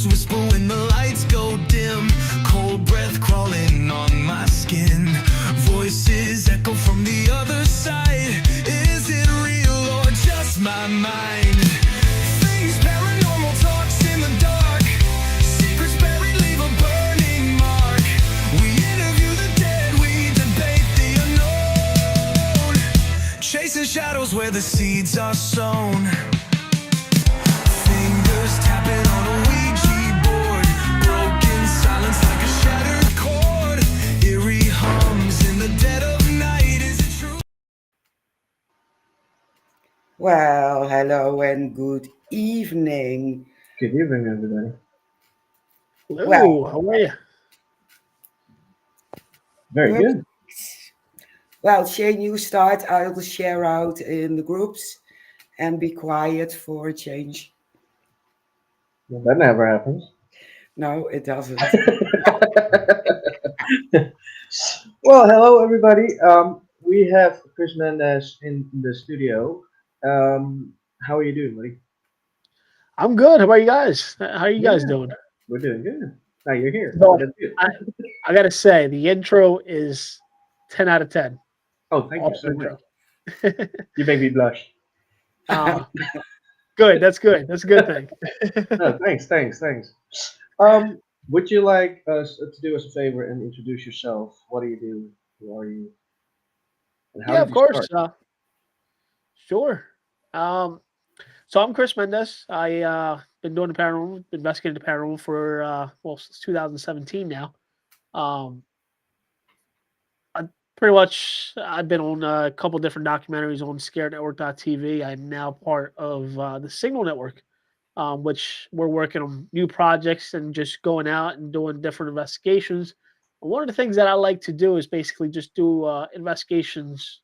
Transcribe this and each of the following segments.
shadows whisper when the lights go dim. Cold breath crawling on my skin. Voices echo from the other side. Is it real or just my mind? Things paranormal talks in the dark. Secrets buried leave a burning mark. We interview the dead, we debate the unknown. Chasing shadows where the seeds are sown. Fingers tapping on a Ouija board. Broken silence like a shattered chord. Eerie hums in the dead of night. Is it true? Well, hello and good evening. Good evening, everybody. Well, Hello, how are you? Very perfect. good. Well, Shane, you start. I'll share out in the groups and be quiet for a change. Well, that never happens. No, it doesn't. Well, hello, everybody. We have Chris Mendace in the studio. How are you doing, buddy? I'm good. How about you guys? How are you Yeah, guys doing? we're doing good. Now you're here. So, That's good. I gotta say, the intro is 10 out of 10. Oh, thank you so Awesome much. intro. You make me blush. uh, good. That's good. That's a good thing. No, thanks. Would you like us to do us a favor and introduce yourself? What do you do? Who are you? And how Yeah, did of you course. start? Sure. Um, so I'm Chris Mendes. I been doing the paranormal, been investigating the paranormal for since 2017 now. Um, I pretty much I've been on a couple different documentaries on scarednetwork.tv. I'm now part of the Signal Network, which we're working on new projects and just going out and doing different investigations. And one of the things that I like to do is basically just do investigations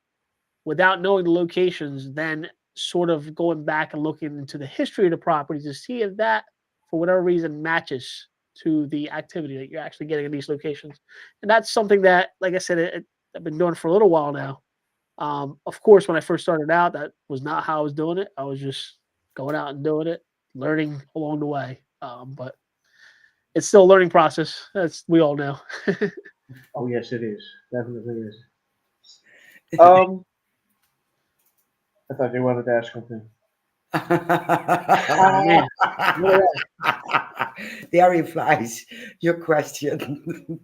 without knowing the locations, then sort of going back and looking into the history of the property to see if that, for whatever reason, matches to the activity that you're actually getting in these locations. And that's something that, like I said, I've been doing for a little while now. Of course, when I first started out, that was not how I was doing it. I was just going out and doing it, learning along the way. But it's still a learning process, as we all know. Oh, yes, it is. Definitely is. Um, I thought you wanted to ask something. Oh man, There implies your question.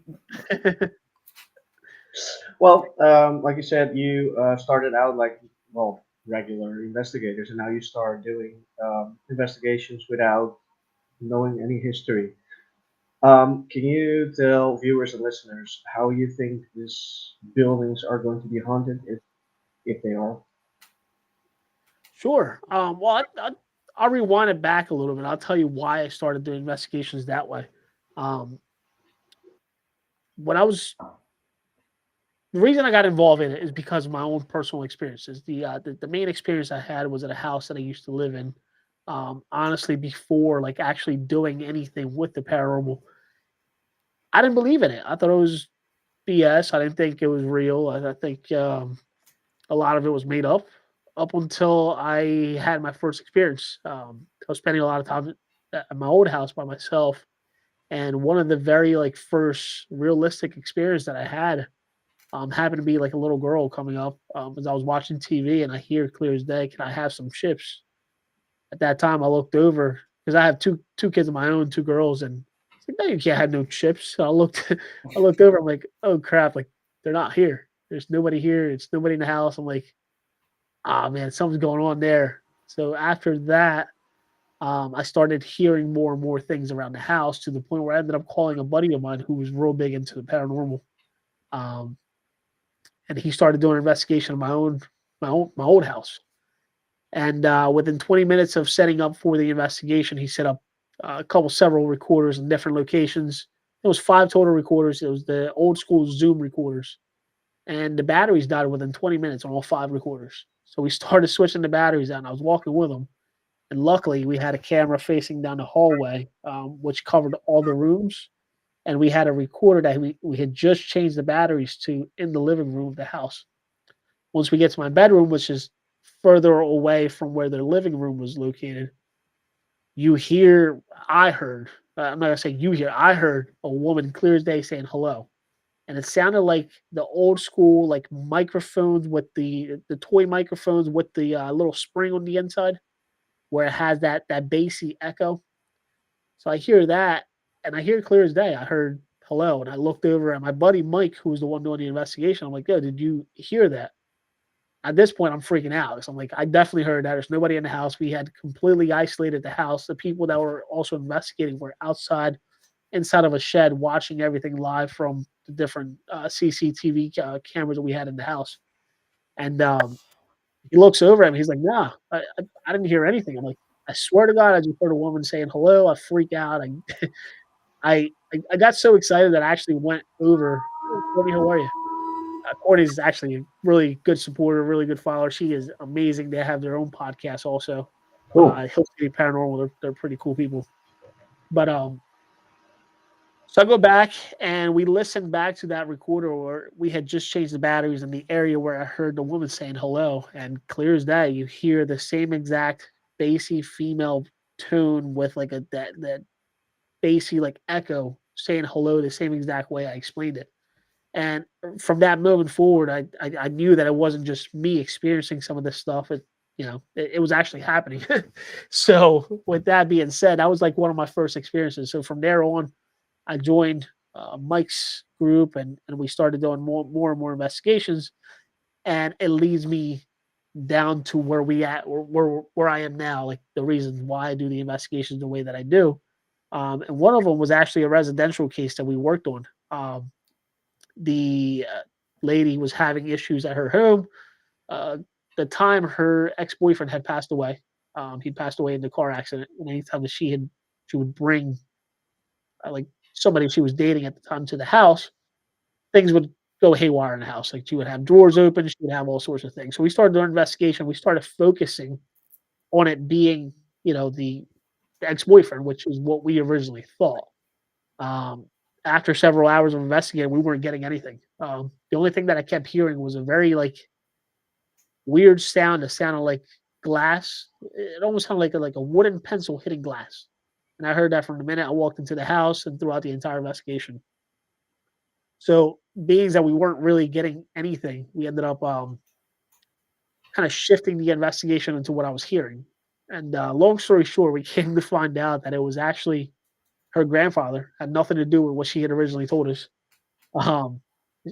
Well, like you said, you started out like, well, regular investigators, and now you start doing investigations without knowing any history. Can you tell viewers and listeners how you think these buildings are going to be haunted, if they are? sure. I'll rewind it back a little bit. I'll tell you why I started doing investigations that way. Um, when I was the reason I got involved in it is because of my own personal experiences. The main experience I had was at a house that I used to live in. Honestly, before like actually doing anything with the paranormal, I didn't believe in it. I thought it was BS. I didn't think it was real. I think a lot of it was made up until I had my first experience. I was spending a lot of time at my old house by myself, and one of the very like first realistic experience that I had happened to be like a little girl coming up as I was watching TV, and I hear clear as day, "Can I have some chips?" At that time, I looked over because I have two kids of my own, two girls, and it's like, "No, you can't have no chips." So I looked, I looked over. I'm like, "Oh crap! Like they're not here. There's nobody here. It's nobody in the house." I'm like, "Ah man, something's going on there." So after that, I started hearing more and more things around the house to the point where I ended up calling a buddy of mine who was real big into the paranormal. Um, and he started doing an investigation of my old house. And within 20 minutes of setting up for the investigation, he set up several recorders in different locations. It was five total recorders. It was the old school Zoom recorders, and the batteries died within 20 minutes on all five recorders. So we started switching the batteries out, and I was walking with him. And luckily, we had a camera facing down the hallway, which covered all the rooms. And we had a recorder that we had just changed the batteries to in the living room of the house. Once we get to my bedroom, which is further away from where their living room was located, you hear, I heard, I'm not gonna say you hear, I heard a woman clear as day saying hello, and it sounded like the old school like microphones with the toy microphones with the little spring on the inside, where it has that bassy echo. So I hear that, and I hear clear as day. I heard hello, and I looked over at my buddy Mike, who was the one doing the investigation. I'm like, "Yo, did you hear that?" At this point, I'm freaking out. So I'm like, "I definitely heard that. There's nobody in the house. We had completely isolated the house. The people that were also investigating were outside, inside of a shed, watching everything live from the different CCTV cameras that we had in the house." And he looks over at me. He's like, "Nah, I didn't hear anything." I'm like, "I swear to God, I just heard a woman saying hello." I freak out. I got so excited that I actually went over. "Hey, Courtney, how are you?" Courtney's actually a really good supporter, really good follower. She is amazing. They have their own podcast also. Cool. Hill City Paranormal. They're pretty cool people. But so I go back and we listen back to that recorder where we had just changed the batteries in the area where I heard the woman saying hello. And clear as day, you hear the same exact bassy female tone with like that bassy like echo saying hello the same exact way I explained it. And from that moment forward, I knew that it wasn't just me experiencing some of this stuff. It was actually happening. So with that being said, that was like one of my first experiences. So from there on, I joined Mike's group, and we started doing more and more investigations, and it leads me down to where we at where I am now, like the reasons why I do the investigations the way that I do. And one of them was actually a residential case that we worked on. The lady was having issues at her home. The time her ex-boyfriend had passed away, he'd passed away in the car accident. And anytime that she would bring like somebody she was dating at the time to the house, things would go haywire in the house. Like she would have drawers open, she would have all sorts of things. So we started doing an investigation. We started focusing on it being, the ex-boyfriend, which is what we originally thought. Um, After several hours of investigating, we weren't getting anything. The only thing that I kept hearing was a very like weird sound. It sounded like glass. It almost sounded like a wooden pencil hitting glass. And I heard that from the minute I walked into the house and throughout the entire investigation. So, being that we weren't really getting anything, we ended up kind of shifting the investigation into what I was hearing. And long story short, we came to find out that it was actually her grandfather, had nothing to do with what she had originally told us. Um,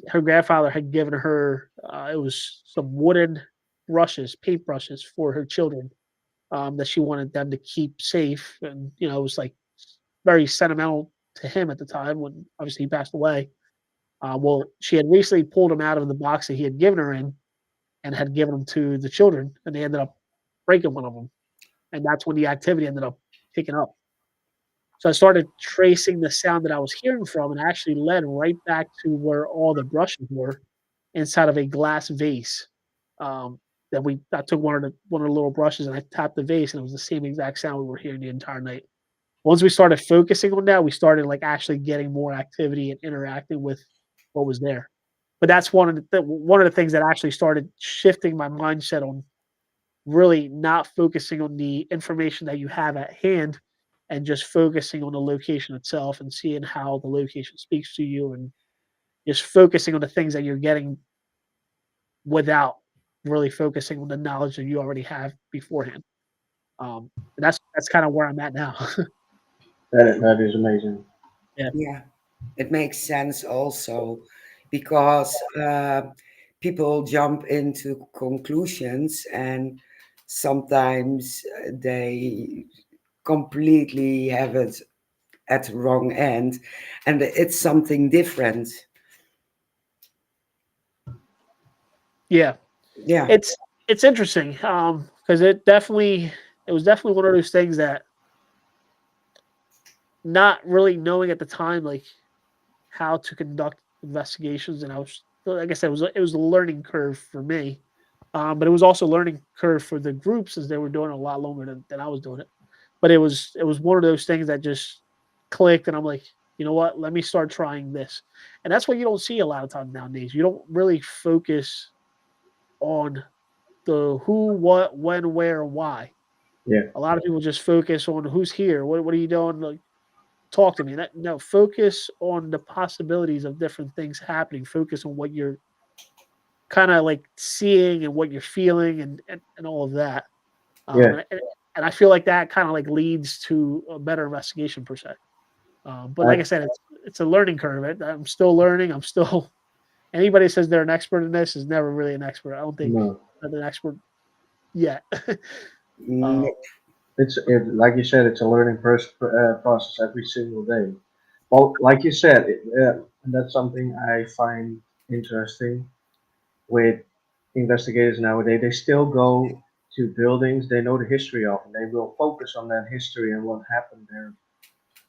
Her grandfather had given her it was some wooden brushes, paintbrushes for her children, that she wanted them to keep safe, and it was like very sentimental to him at the time when obviously he passed away. Well, she had recently pulled him out of the box that he had given her in and had given them to the children, and they ended up breaking one of them, and that's when the activity ended up picking up. So I started tracing the sound that I was hearing from, and actually led right back to where all the brushes were inside of a glass vase. Um, I took one of the little brushes and I tapped the vase, and it was the same exact sound we were hearing the entire night. Once we started focusing on that, we started like actually getting more activity and interacting with what was there. But that's one of the things that actually started shifting my mindset on really not focusing on the information that you have at hand and just focusing on the location itself and seeing how the location speaks to you, and just focusing on the things that you're getting without really focusing on the knowledge that you already have beforehand. And that's kind of where I'm at now. That is amazing. Yeah. Yeah, it makes sense also because people jump into conclusions and sometimes they completely have it at the wrong end and it's something different. Yeah. Yeah, It's interesting. Because it was definitely one of those things that, not really knowing at the time like how to conduct investigations, and I was, like I said, it was a learning curve for me. But it was also a learning curve for the groups as they were doing it a lot longer than I was doing it. But it was one of those things that just clicked, and I'm like, you know what? Let me start trying this. And that's what you don't see a lot of times nowadays. You don't really focus on the who, what, when, where, why. Yeah. A lot of people just focus on who's here. What are you doing? Like, talk to me. No, focus on the possibilities of different things happening. Focus on what you're kind of like seeing and what you're feeling and all of that. Um, Yeah. and, and and I feel like that kind of like leads to a better investigation per se. But like I I, said, it's a learning curve. I'm still learning. I'm still anybody who says they're an expert in this is never really an expert. I don't think no. I'm an expert yet. Mm, uh, Like you said, it's a learning process every single day. Well, like you said, and that's something I find interesting with investigators nowadays. They still go to buildings they know the history of, and they will focus on that history and what happened there,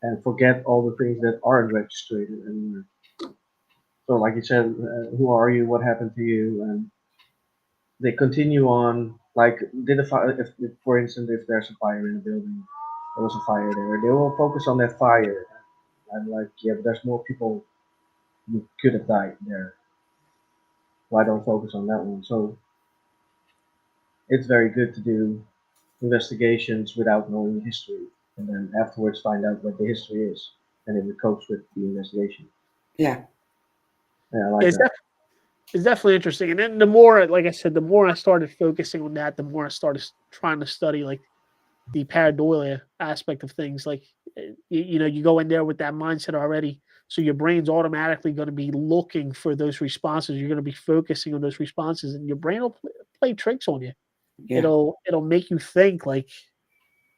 and forget all the things that aren't registered anymore. So, like you said, who are you? What happened to you? And they continue on. Like, did a fire? If, for instance, if there's a fire in a building, there was a fire there. They will focus on that fire. And like, yeah, but there's more people who could have died there. Why don't focus on that one? So it's very good to do investigations without knowing the history, and then afterwards find out what the history is, and then it copes with the investigation. yeah, Yeah, I like it's, that. def- it's definitely interesting. And then the more, like I said, the more I started focusing on that, the more I started trying to study like the pareidolia aspect of things. Like, you go in there with that mindset already. So your brain's automatically going to be looking for those responses. You're going to be focusing on those responses, and your brain will play tricks on you. yeah, It'll make you think like,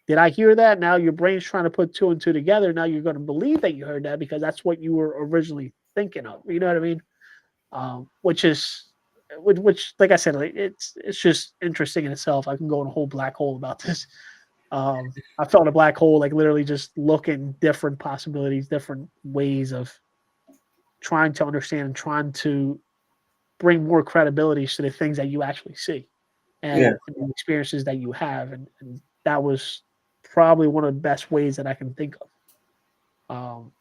did I hear that? Now your brain's trying to put two and two together. Now you're going to believe that you heard that because that's what you were originally thinking of. You know what I mean? Which is, which like I said, like, it's just interesting in itself. I can go in a whole black hole about this. I felt a black hole, like literally just looking different possibilities, different ways of trying to understand and trying to bring more credibility to the things that you actually see Yeah, and the experiences that you have. And that was probably one of the best ways that I can think of.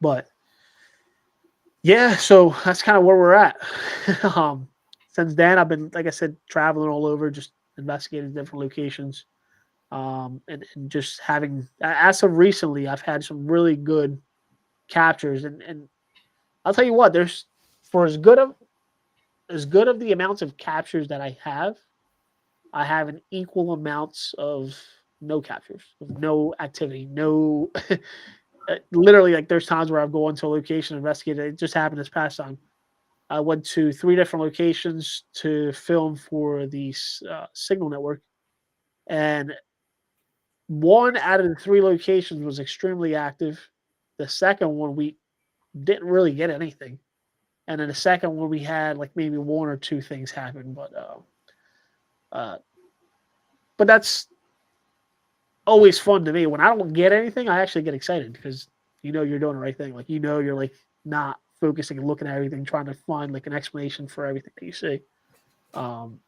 But yeah, so that's kind of where we're at. um, since then, I've been, like I said, traveling all over, just investigating different locations. And just having, as of recently, I've had some really good captures. And I'll tell you what, there's for as good of the amounts of captures that I have an equal amounts of no captures, of no activity, no. Literally, like there's times where I've gone to a location investigated. It just happened this past time. I went to three different locations to film for the Signal Network, and one out of the three locations was extremely active. The second one we didn't really get anything, and then the second one we had like maybe one or two things happen. Uh, but that's always fun to me. When I don't get anything, I actually get excited because you're doing the right thing. Like you're like not focusing and looking at everything, trying to find like an explanation for everything that you see. Um,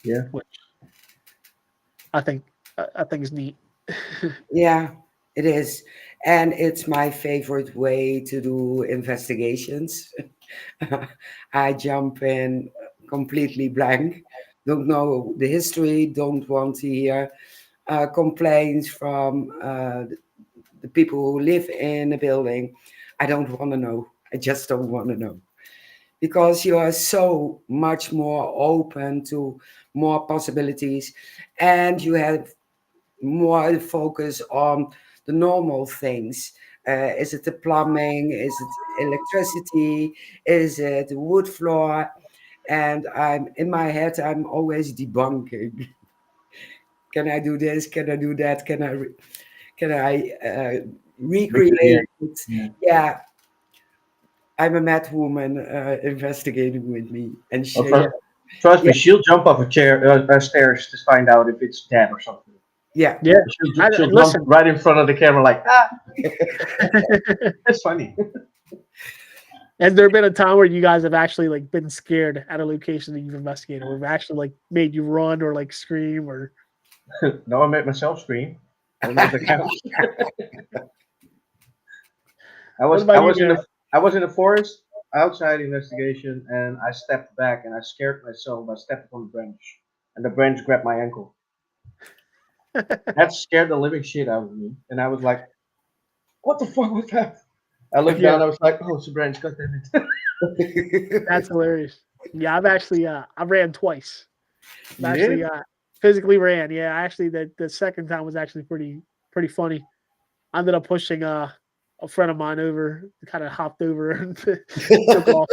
yeah, which I think I think is neat. yeah, it is. And it's my favorite way to do investigations. I jump in completely blank, don't know the history, don't want to hear complaints from the people who live in a building. I don't want to know. I just don't want to know. Because you are so much more open to more possibilities and you have more focus on the normal things. Is it the plumbing? Is it electricity? Is it the wood floor? And I'm in my head, I'm always debunking. Can I do this? Can I do that? Can I recreate recreate. it? Yeah. Yeah, I'm a mad woman investigating with me and Well, Shay. trust Yeah, me, she'll jump off a chair, stairs to find out if it's dead or something. yeah. Yeah, She'll jump listen. right in front of the camera like, ah, it's funny. Has there been a time where you guys have actually like been scared at a location that you've investigated, or have actually like made you run or like scream or? No, I made myself scream. I don't know if that counts. What about I you, was in Gary? the forest outside investigation, and I stepped back and I scared myself by stepping on the branch, and the branch grabbed my ankle. That scared the living shit out of me, and I was like, "What the fuck was that?" I looked Yeah, down. I was like, "Oh, it's a branch. God damn it!" that's hilarious. Yeah, I've actually I ran twice. I've You actually did? physically ran. Yeah, actually the second time was actually pretty funny. I ended up pushing a friend of mine over, kind of hopped over and took off.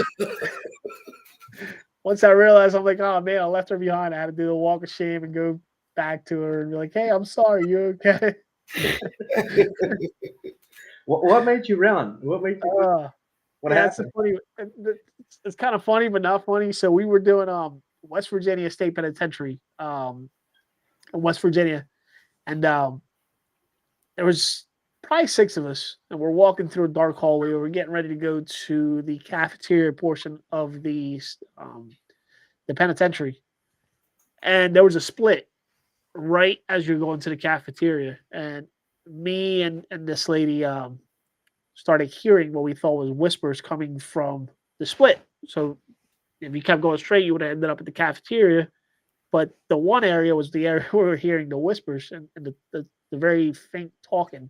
Once I realized, I'm like, oh man, I left her behind. I had to do the walk of shame and go back to her and be like, hey, I'm sorry, you okay? What made you run? What made you? Uh, What yeah, it's a happened? funny. It's kind of funny, but not funny. So we were doing West Virginia State Penitentiary in West Virginia, and there was probably six of us, and we're walking through a dark hallway. We're getting ready to go to the cafeteria portion of the penitentiary, and there was a split right as you're going to the cafeteria, and me and this lady started hearing what we thought was whispers coming from the split. So if you kept going straight, you would have ended up at the cafeteria. But the one area was the area where we were hearing the whispers and the very faint talking.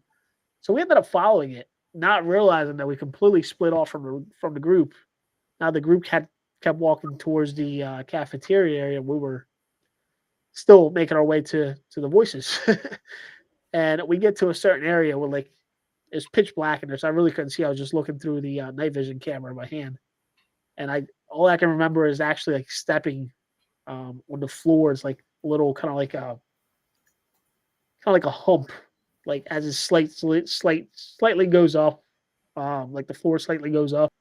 So we ended up following it, not realizing that we completely split off from the group. Now the group had kept walking towards the cafeteria area. We were still making our way to the voices, and we get to a certain area where like it's pitch black in there, so I really couldn't see. I was just looking through the night vision camera in my hand, and I all I can remember is actually like stepping on the floor is like a little kind of like a hump, like as it slightly goes up, like the floor slightly goes up,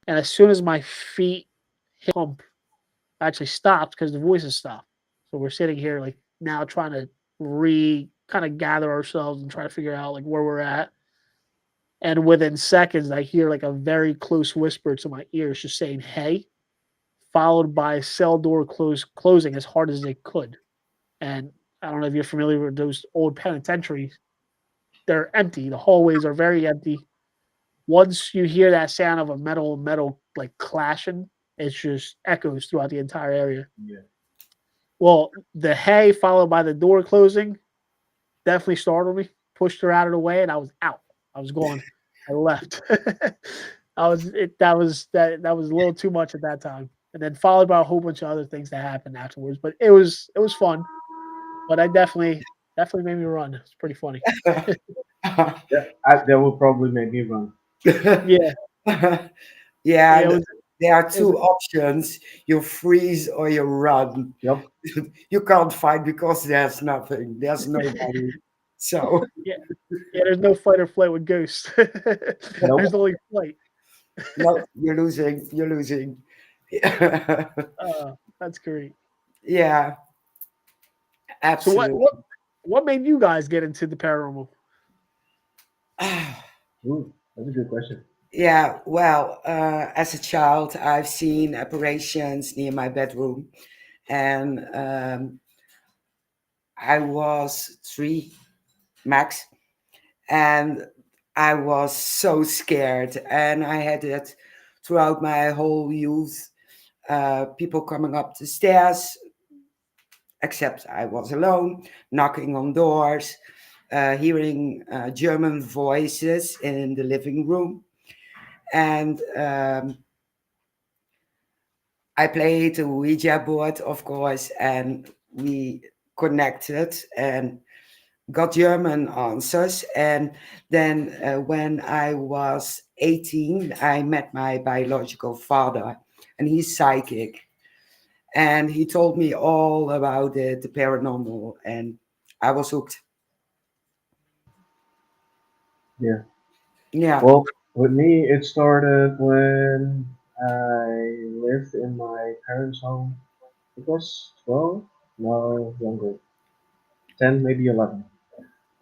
and as soon as my feet hit the hump, I actually stopped because the voices stopped. So we're sitting here like now trying to re kind of gather ourselves and try to figure out like where we're at. And within seconds, I hear like a very close whisper to my ears, just saying "Hey," followed by a cell door closing as hard as it could. And I don't know if you're familiar with those old penitentiaries; they're empty. The hallways are very empty. Once you hear that sound of a metal like clashing, it just echoes throughout the entire area. Yeah. Well, the "Hey" followed by the door closing definitely startled me. Pushed her out of the way, and I was out. I was gone. I left. I was it. That was a little too much at that time, and then followed by a whole bunch of other things that happened afterwards. But it was fun. But I definitely made me run. It's pretty funny. That will probably make me run. Yeah, Yeah, yeah. It was there are it was two options: you freeze or you run. Yep. You can't fight because there's nothing, there's nobody. So, yeah yeah. There's no fight or flight with ghosts. Nope. There's only flight. no, you're losing, you're losing. That's great. Yeah, So what absolutely. what what made you guys get into the paranormal? Ooh, that's a good question. Yeah, well, as a child, I've seen apparitions near my bedroom, and I was three max, and I was so scared, and I had it throughout my whole youth. People coming up the stairs, except I was alone, knocking on doors, hearing German voices in the living room, and I played a Ouija board, of course, and we connected and got German answers. And then when I was 18, I met my biological father, and he's psychic. And he told me all about the paranormal, and I was hooked. Yeah. Yeah. Well, with me, it started when I lived in my parents' home. It was 12? No, younger. 10, maybe 11.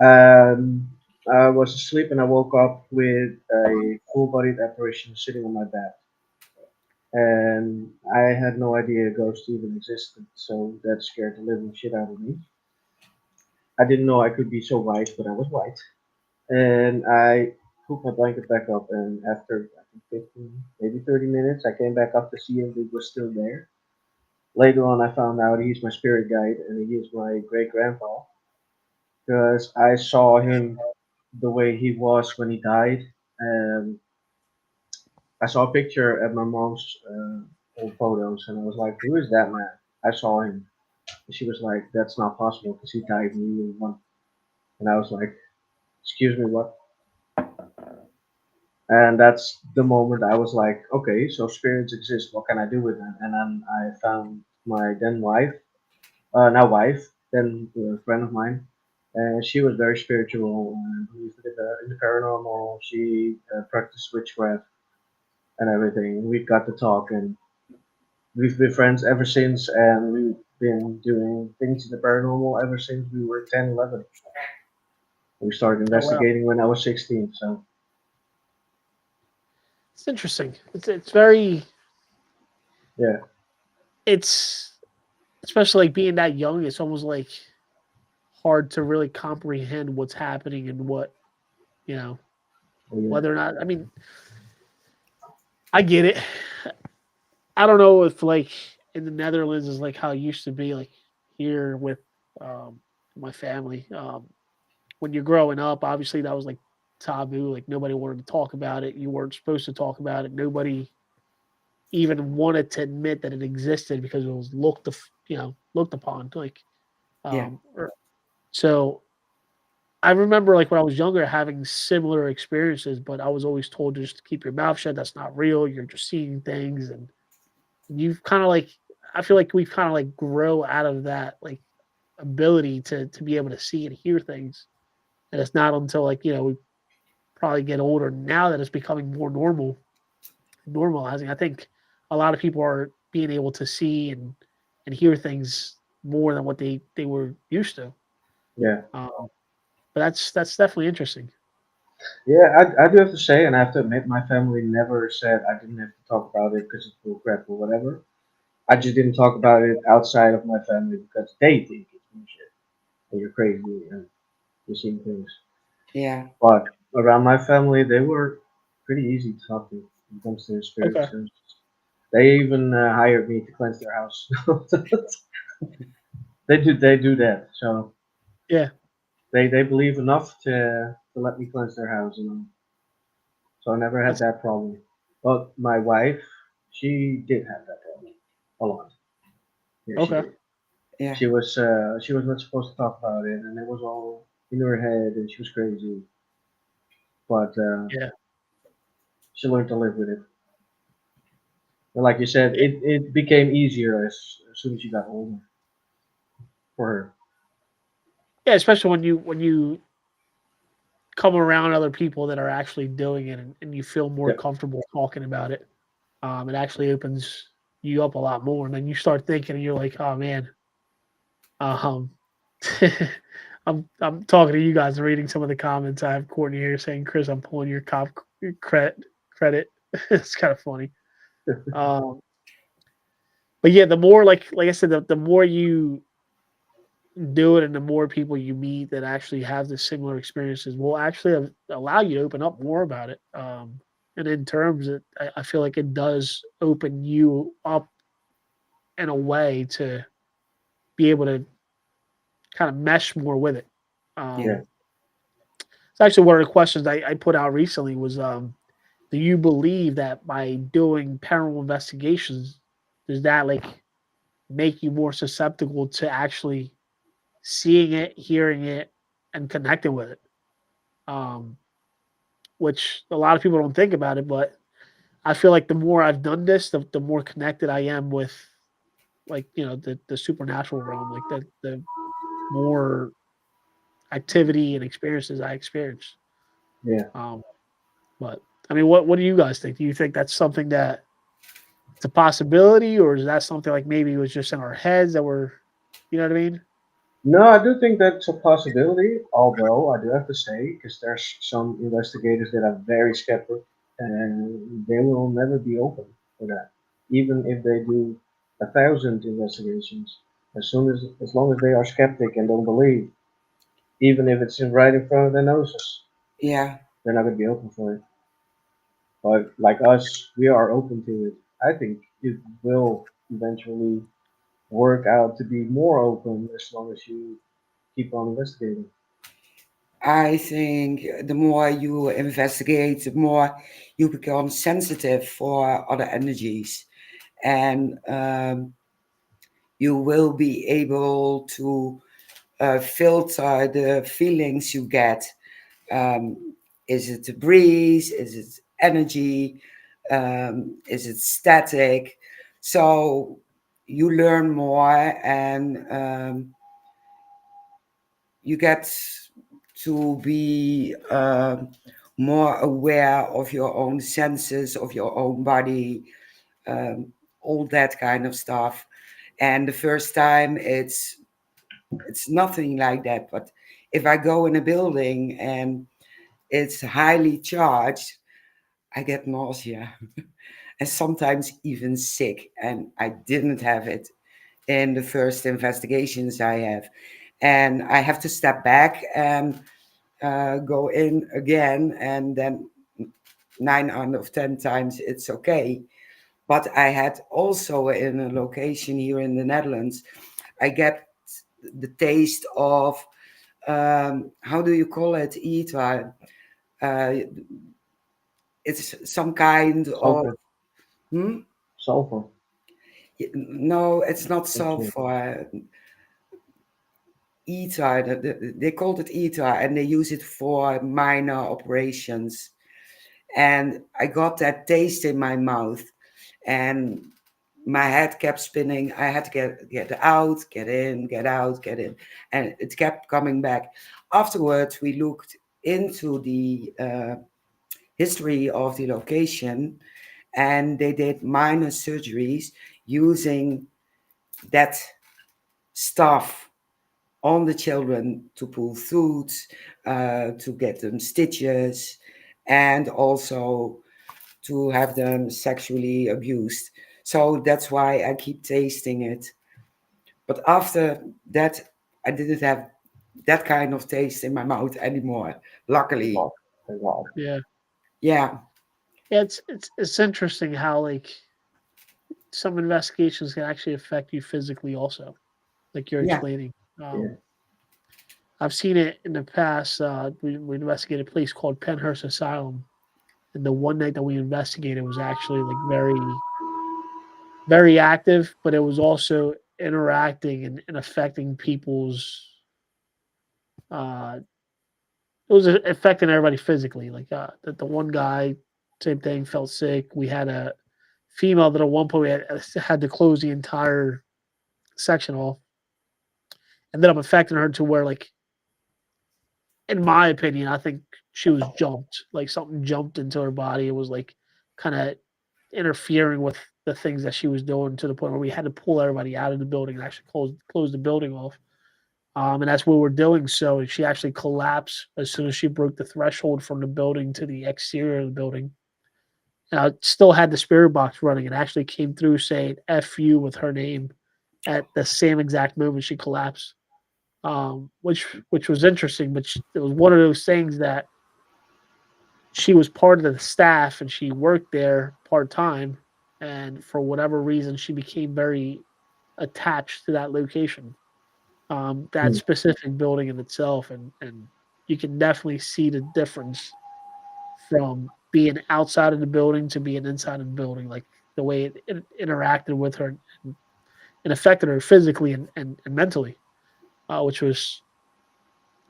Um, I was asleep and I woke up with a full-bodied apparition sitting on my bed. And I had no idea ghosts even existed, so that scared the living shit out of me. I didn't know I could be so white, but I was white. And I put my blanket back up, and after I think 15, maybe 30 minutes, I came back up to see if it was still there. Later on, I found out he's my spirit guide, and he is my great grandpa. because I saw him the way he was when he died. And I saw a picture at my mom's old photos, and I was like, "Who is that man?" I saw him. And she was like, "That's not possible because he died when you were one." And I was like, "Excuse me, what?" And that's the moment I was like, "Okay, so spirits exist. What can I do with them?" And then I found my then wife, now wife, then a friend of mine, and she was very spiritual and believed in the paranormal. She practiced witchcraft and everything. We got to talk, and we've been friends ever since, and we've been doing things in the paranormal ever since we were 10, 11. We started Oh wow, investigating when I was 16, so it's interesting. It's very yeah, it's especially like being that young. It's almost like hard to really comprehend what's happening and what you know yeah, whether or not. I mean, I get it. I don't know if like in the Netherlands is like how it used to be like here with um, my family. When you're growing up, obviously that was like taboo. Like nobody wanted to talk about it. You weren't supposed to talk about it. Nobody even wanted to admit that it existed because it was looked upon. Like Yeah. so I remember like when I was younger having similar experiences, but I was always told to just keep your mouth shut. That's not real. You're just seeing things, and you've kind of like I feel like we've kind of like grow out of that like ability to be able to see and hear things. And it's not until like we probably get older now that it's becoming more normalizing. I think a lot of people are being able to see and hear things more than what they were used to. yeah. But that's definitely interesting. Yeah, I do have to say, and I have to admit, my family never said I didn't have to talk about it because it's bullcrap or whatever. I just didn't talk about it outside of my family because they think it's bullshit and you're crazy and you're seeing things. Yeah. But around my family, they were pretty easy to talk to when it comes to their Okay. spirits. They even hired me to cleanse their house. They do that. So Yeah. they believe enough to let me cleanse their house, So I never had That's that problem. But my wife, she did have that problem a lot. Yeah, she okay. did. Yeah. She was not supposed to talk about it, and it was all in her head, and she was crazy. But Yeah. she learned to live with it. And like you said, Yeah. it became easier as soon as she got older for her. Yeah. Especially when you come around other people that are actually doing it and you feel more Yep. comfortable talking about it. It actually opens you up a lot more, and then you start thinking, and you're like, oh man, um, I'm talking to you guys and reading some of the comments. I have Courtney here saying, "Chris, I'm pulling your credit." It's kind of funny. Um, but yeah, the more like I said, the more you do it, and the more people you meet that actually have the similar experiences, will actually allow you to open up more about it. And in terms, I feel like it does open you up in a way to be able to kind of mesh more with it. Yeah. Yeah. Um, it's actually one of the questions I put out recently was, do you believe that by doing paranormal investigations, does that like make you more susceptible to actually seeing it, hearing it, and connecting with it? Um, which a lot of people don't think about it, but I feel like the more I've done this, the more connected I am with like the supernatural realm, like the more activity and experiences I experience. Yeah. Um, but I mean, what do you guys think? Do you think that's something that it's a possibility, or is that something like maybe it was just in our heads that were, you know what I mean? No, I do think that's a possibility, although I do have to say, because there's some investigators that are very skeptic and they will never be open for that. Even if they do 1,000 investigations, as long as they are skeptic and don't believe, even if it's right in front of their noses, Yeah. they're not gonna be open for it. But like us, we are open to it. I think it will eventually work out to be more open as long as you keep on investigating. I think the more you investigate, the more you become sensitive for other energies, and you will be able to filter the feelings you get. Um, is it a breeze? Is it energy? Is it static? So you learn more, and you get to be more aware of your own senses, of your own body, um, all that kind of stuff. And the first time, it's nothing like that. But if I go in a building and it's highly charged, I get nausea and sometimes even sick. And I didn't have it in the first investigations I have. And I have to step back and go in again, and then 9 out of 10 times it's okay. But I had also in a location here in the Netherlands, I get the taste of how do you call it? Ether. Uh, it's some kind of Sulfur, hmm? sulfur. No, it's not That's it. sulfur. Ether. They called it ether, and they use it for minor operations. And I got that taste in my mouth, and my head kept spinning. I had to get out, get in, get out, get in, and it kept coming back. Afterwards, we looked into the history of the location, and they did minor surgeries using that stuff on the children to pull foods, to get them stitches, and also to have them sexually abused. So that's why I keep tasting it. But after that, I didn't have that kind of taste in my mouth anymore, Thank luckily. God. Thank God. Yeah. Yeah, Yeah, it's interesting how like some investigations can actually affect you physically also, like you're yeah, explaining. Yeah. I've seen it in the past. We investigated a place called Penhurst Asylum, and the one night that we investigated was actually like very active, but it was also interacting and affecting people's. Uh, it was affecting everybody physically. Like the one guy, same thing, felt sick. We had a female that at one point we had to close the entire section off. Ended up affecting her to where like in my opinion, I think she was jumped. Like something jumped into her body. It was like kind of interfering with the things that she was doing to the point where we had to pull everybody out of the building and actually close the building off. And that's what we're doing. So she actually collapsed as soon as she broke the threshold from the building to the exterior of the building. And I still had the spirit box running and actually came through saying "F you" with her name at the same exact moment she collapsed. Which was interesting, but it was one of those things that she was part of the staff and she worked there part time, and for whatever reason, she became very attached to that location, that Hmm. specific building in itself, and you can definitely see the difference from being outside of the building to being inside of the building, like the way it interacted with her and affected her physically and mentally, which was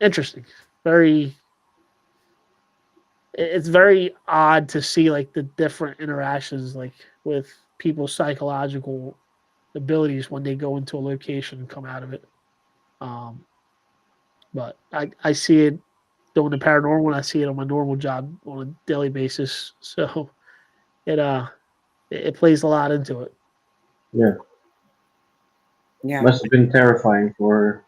interesting. Very it's very odd to see like the different interactions like with people's psychological abilities when they go into a location and come out of it. Um, but I see it doing the paranormal and I see it on my normal job on a daily basis. So it it plays a lot into it. Yeah. yeah, Must have been terrifying for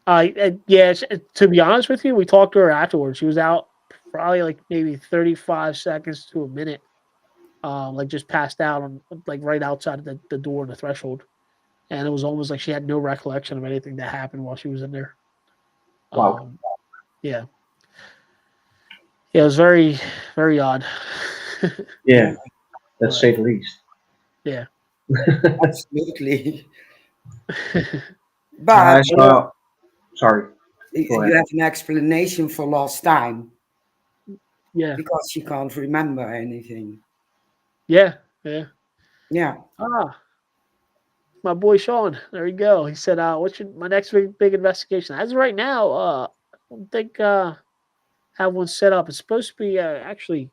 her. Yeah, to be honest with you, we talked to her afterwards. She was out probably like maybe 35 seconds to a minute, like just passed out on like right outside of the door, the threshold, and it was almost like she had no recollection of anything that happened while she was in there. Wow. Um, yeah, yeah, it was very odd. Yeah, yeah, let's But say the least. yeah, absolutely. I But saw. Sorry. Go You ahead. have an explanation for lost time Yeah. because she can't remember anything. Yeah. Yeah. Yeah. Ah, my boy Sean. There you go. He said, what's my next big investigation? As of right now, I don't think have one set up. It's supposed to be actually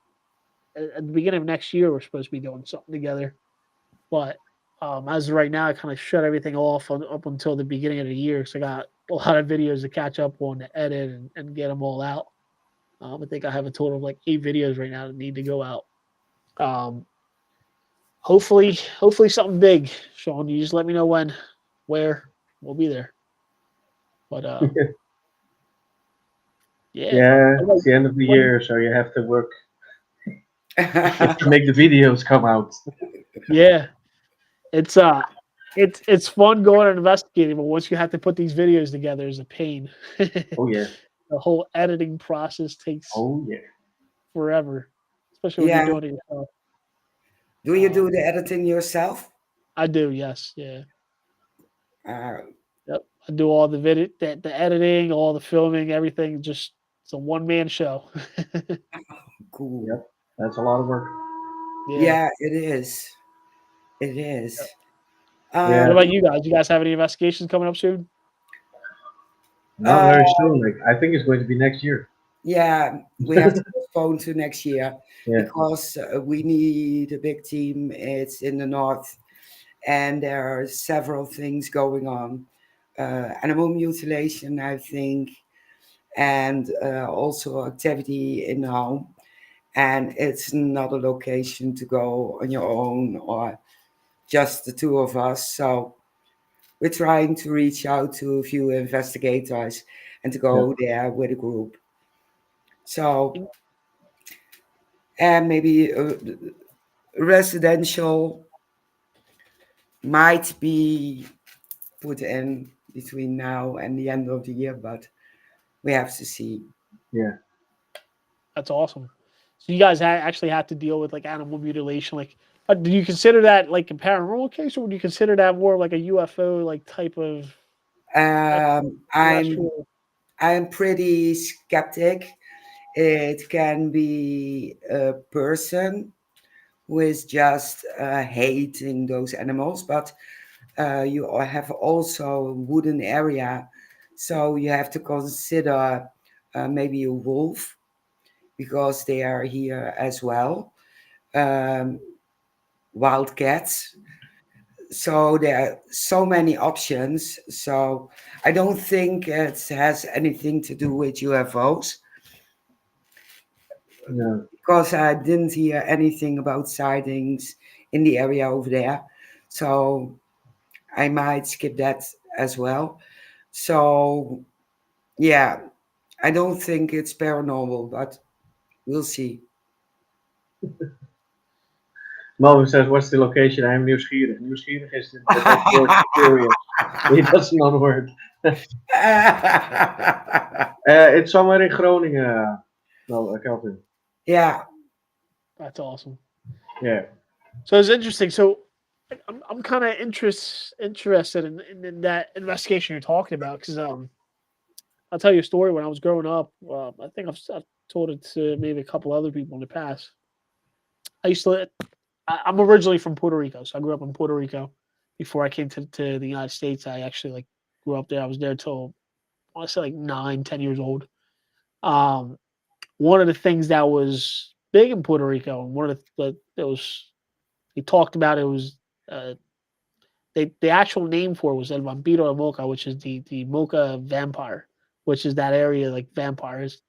at the beginning of next year. We're supposed to be doing something together. But as of right now, I kind of shut everything off up until the beginning of the year. So I got a lot of videos to catch up on, to edit and get them all out. I think I have a total of like 8 videos right now that need to go out. Um, hopefully something big, Sean. You just let me know when, where, we'll be there. But yeah, Yeah, I'm it's the end of the like, year, so you have to work to make the videos come out. yeah, it's it's fun going and investigating, but once you have to put these videos together, is a pain. Oh yeah. The whole editing process takes Oh yeah. forever, especially when you're Yeah. doing it yourself. Do you do Um, the editing yourself? I do, yes, yeah, Uh, yep. I do all the video, the editing, all the filming, everything. Just it's a one man show. cool. Yep. That's a lot of work. Yeah. Yeah, it is. It Yep. is. What Yeah. Um, about you guys? You guys have any investigations coming up soon? Not uh, very soon. Like I think it's going to be next year. yeah, we have to postpone to next year Yeah. because we need a big team. It's in the north, and there are several things going on. Animal mutilation, I think, and also activity in the home. And it's not a location to go on your own or just the two of us. So we're trying to reach out to a few investigators and to Yeah. go there with a group. So, In- and maybe residential might be put in between now and the end of the year, but we have to see. Yeah. That's awesome. So you guys actually have to deal with like animal mutilation. Like, do you consider that like a paranormal case, or would you consider that more like a UFO like type of Um, I'm terrestrial? I'm pretty skeptic. It can be a person who is just hating those animals, but you have also a wooden area, so you have to consider maybe a wolf because they are here as well. Um, Wild cats. So there are so many options. So I don't think it has anything to do with UFOs No. because I didn't hear anything about sightings in the area over there. So I might skip that as well. So yeah, I don't think it's paranormal, but we'll see. Melvin says, "What's the location?" I am nieuwsgierig. Nieuwsgierig is the Dutch word for curious. It does not work. It's somewhere in Groningen. No, Kelvin. Yeah. That's awesome. Yeah. So it's interesting. So I'm kind of interested in that investigation you're talking about because I'll tell you a story. When I was growing up, I think I've told it to maybe a couple other people in the past. I used to. I'm originally from Puerto Rico, so I grew up in Puerto Rico. Before I came to the United States, I actually like grew up there. I was there till I want to say like 9, 10 years old. Um, One of the things that was big in Puerto Rico, and one of the that was he talked about it was uh, the actual name for it was El Vampiro de Mocha, which is the Mocha vampire, which is that area like vampires.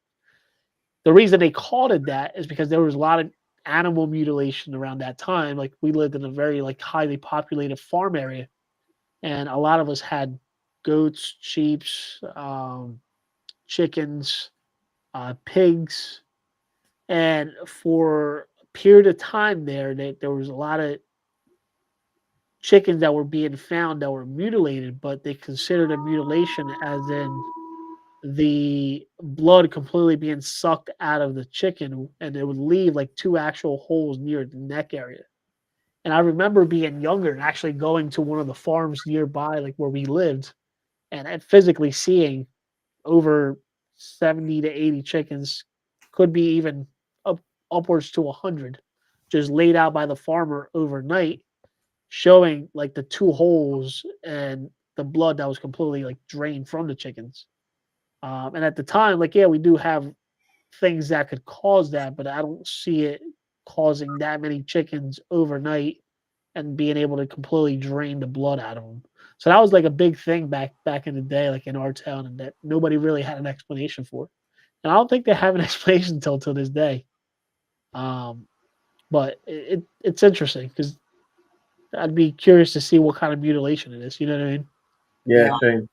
The reason they called it that is because there was a lot of animal mutilation around that time. Like we lived in a very like highly populated farm area, and a lot of us had goats, sheep's, chickens, pigs, and for a period of time there, there was a lot of chickens that were being found that were mutilated, but they considered a mutilation as in the blood completely being sucked out of the chicken and it would leave like two actual holes near the neck area. And I remember being younger and actually going to one of the farms nearby, like where we lived, and physically seeing over 70 to 80 chickens, could be even up upwards to 100, just laid out by the farmer overnight, showing like the two holes and the blood that was completely like drained from the chickens. And at the time, like, yeah, we do have things that could cause that, but I don't see it causing that many chickens overnight and being able to completely drain the blood out of them. So that was like a big thing back in the day, like in our town, and that nobody really had an explanation for. And I don't think they have an explanation until to this day. Um, but it's interesting because I'd be curious to see what kind of mutilation it is. You know what I mean? Yeah, Yeah. same.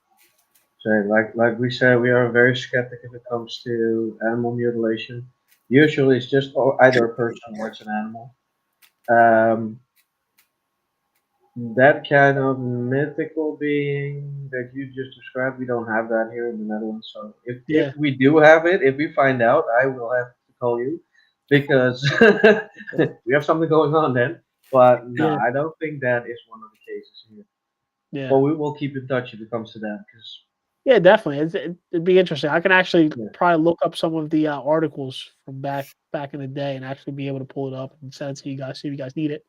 Same. Like we said, we are very skeptic if it comes to animal mutilation. Usually, it's just either a person or it's an animal. Um, that kind of mythical being that you just described, we don't have that here in the Netherlands. So if Yeah, we do have it, if we find out, I will have to call you because we have something going on then. But no, yeah, I don't think that is one of the cases here. yeah. But we will keep in touch if it comes to that because Yeah, definitely. It'd be interesting. I can actually yeah, probably look up some of the articles from back in the day and actually be able to pull it up and send it to you guys. See if you guys need it.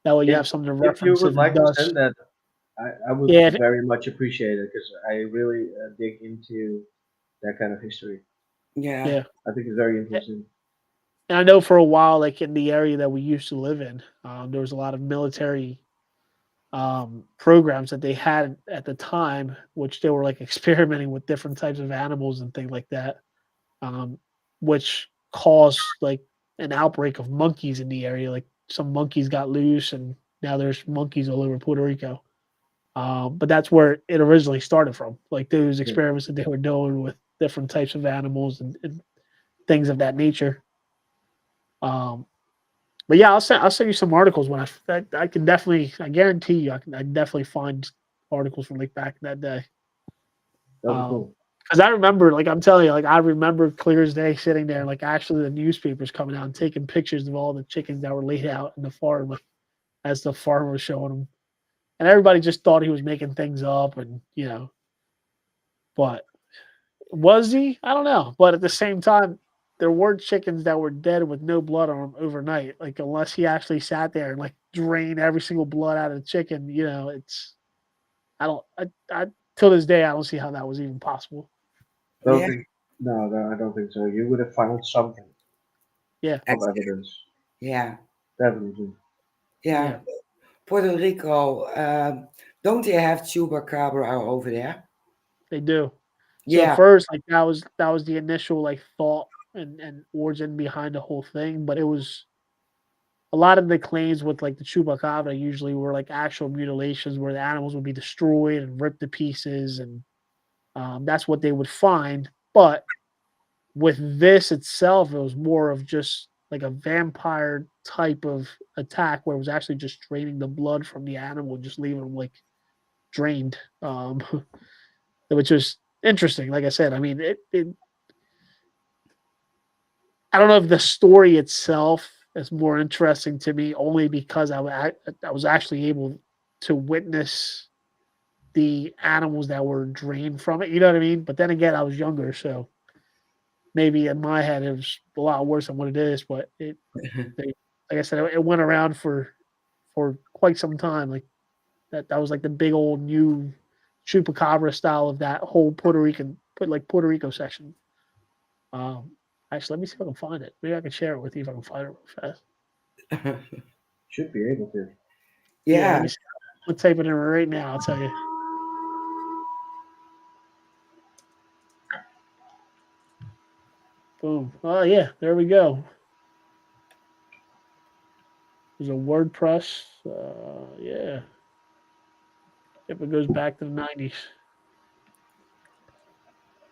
That way, you if have something to if you reference would if it like to does. send that, I would Yeah, very much appreciate it because I really dig into that kind of history. Yeah. yeah. I think it's very interesting. And I know for a while, like in the area that we used to live in, there was a lot of military programs that they had at the time, which they were like experimenting with different types of animals and things like that, um, which caused like an outbreak of monkeys in the area. Like some monkeys got loose, and now there's monkeys all over Puerto Rico. But that's where it originally started from, like those Yeah, experiments that they were doing with different types of animals and things of that nature. Um, but yeah, I'll send you some articles when I can definitely, I guarantee you I definitely find articles from like back in that day. that'll be cool. Because I remember, like I'm telling you, like I remember clear as day sitting there, like actually the newspapers coming out and taking pictures of all the chickens that were laid out in the farm, like, as the farmer was showing them, and everybody just thought he was making things up, and but was he? I don't know. But at the same time, there were chickens that were dead with no blood on them overnight. Like unless he actually sat there and like drained every single blood out of the chicken, it's I don't I till this day I don't see how that was even possible. I don't Yeah. think no, no, I don't think so. You would have found something Yeah, of Ex- evidence, Yeah. definitely. Yeah. yeah, Puerto Rico, don't they have chupacabra over there? they do. So at Yeah. first, like that was the initial like thought and origin behind the whole thing, but it was a lot of the claims with like the chupacabra usually were like actual mutilations where the animals would be destroyed and ripped to pieces, and that's what they would find. But with this itself, it was more of just like a vampire type of attack where it was actually just draining the blood from the animal, just leaving them like drained, which was interesting. Like I said, I mean, I don't know if the story itself is more interesting to me only because I was actually able to witness the animals that were drained from it. You know what I mean? But then again, I was younger, so maybe in my head it was a lot worse than what it is. But like I said, it went around for quite some time. Like that was like the big old new chupacabra style of that whole Puerto Rico section. Um, actually, let me see if I can find it. Maybe I can share it with you if I can find it real fast. Should be able to. Yeah, let Yeah. me see. I'm typing it in right now. I'll tell you. Boom. Oh yeah, there we go. There's a WordPress. Yeah. Yep, it goes back to the 90s.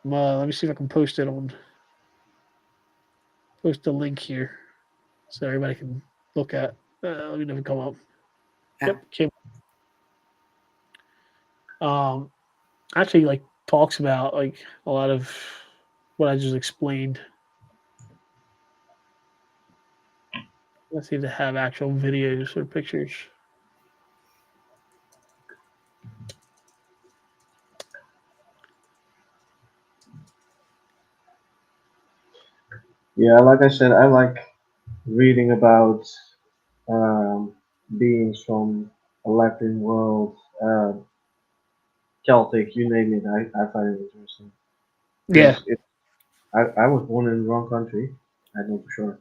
Let me see if I can post a link here so everybody can look at. Let me know if it come up. Yeah. Yep, came. Um, actually, like talks about like a lot of what I just explained. Let's see if they have actual videos or pictures. Yeah, like I said, I like reading about um, beings from a Latin world, Celtic, you name it. I find it interesting Yeah, because I was born in the wrong country. I know for sure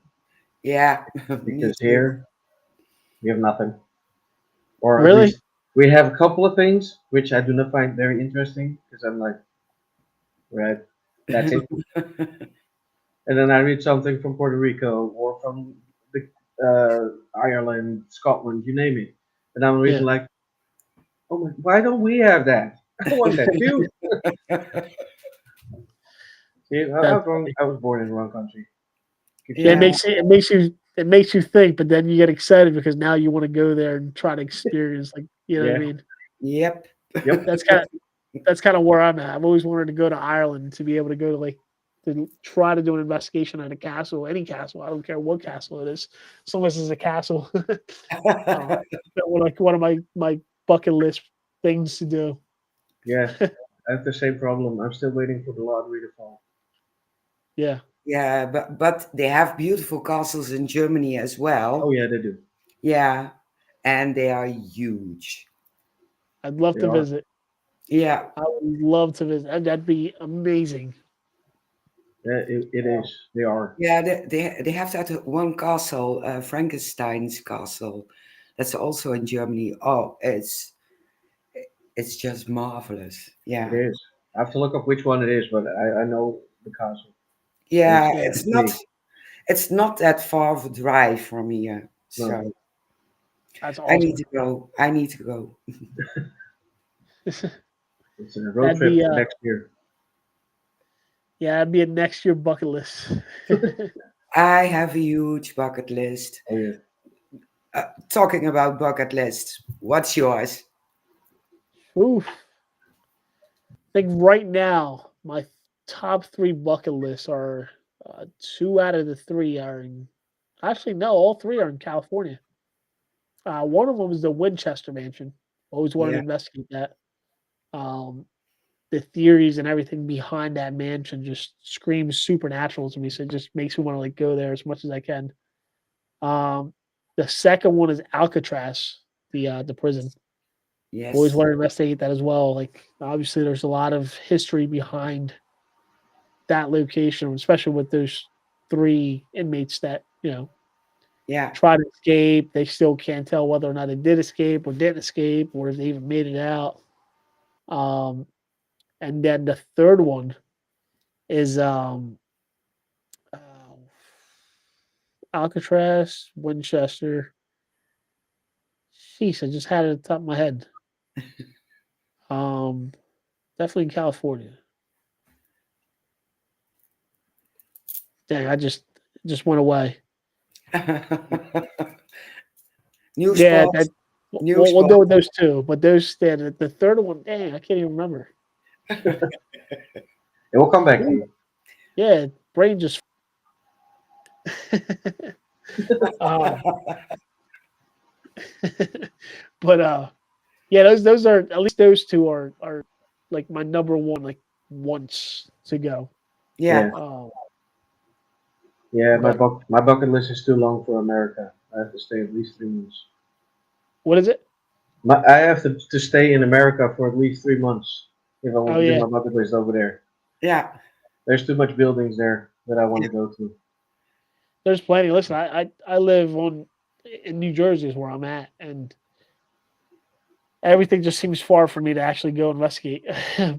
Yeah, me because too. here we have nothing, or at really? least we have a couple of things which I do not find very interesting because I'm like, right, that's it. And then I read something from Puerto Rico or from the Ireland, Scotland, you name it, and I'm reading Yeah, like, oh my, why don't we have that? I want that too. See, I that's was wrong. funny. I was born in the wrong country. Keep Yeah, saying Yeah, that. it makes you think, but then you get excited because now you want to go there and try to experience, like, you know what I Yeah. mean? yep. Yep. That's kind of that's kind of where I'm at. I've always wanted to go to Ireland to be able to go to, like, to try to do an investigation at a castle, any castle. I don't care what castle it is, as long as it's a castle. Like one of my bucket list things to do. Yeah. I have the same problem. I'm still waiting for the lottery to fall. Yeah, Yeah, but they have beautiful castles in Germany as Oh well. yeah, they do. Yeah, and they are huge. I'd love They to are. visit. Yeah, I would love to visit. That'd be amazing. Yeah, it is. They are. yeah. They have that one castle, Frankenstein's castle, that's also in Germany. Oh, it's just marvelous. It Yeah, is. I have to look up which one it is, but I know the castle. And yeah. Yeah, big. It's not that far of a drive from here, No, so that's I need awesome. to go. I need to go. it's a road That'd trip be for next year. yeah, that'd be a next year bucket list. I have a huge bucket list. Oh yeah. Talking about bucket lists, what's yours? Oof. I think right now my top three bucket lists are, two out of the three are in. Actually, no, all three are in California. One of them is the Winchester Mansion. Always wanted to Yeah, investigate that. Um, the theories and everything behind that mansion just screams supernatural to me. So it just makes me want to, like, go there as much as I can. Um, the second one is Alcatraz, the prison. Always yes, wanted to investigate that as well. Like, obviously, there's a lot of history behind that location, especially with those three inmates that, yeah, try to escape. They still can't tell whether or not they did escape or didn't escape or if they even made it out. Um, and then the third one is, uh, Alcatraz, Winchester. Jeez, I just had it at the top of my head. Um, Definitely in California. Dang, I just went away. new Yeah, spots, that new we'll spots. go with those two. But those the third one, dang, I can't even remember. It will come back to Ooh, you. yeah, brain just. um, but yeah, those are, at least those two are like my number one, like, once to go. Yeah. Yeah, Um, Yeah. but My bucket list is too long for America. I have to stay at least 3 months. what is it? I have to stay in America for at least 3 months if I want Oh to do yeah, my bucket list over there. yeah, There's too much buildings there that I want yeah, to go to. there's plenty. Listen, I live on in New Jersey is where I'm at, and everything just seems far for me to actually go investigate.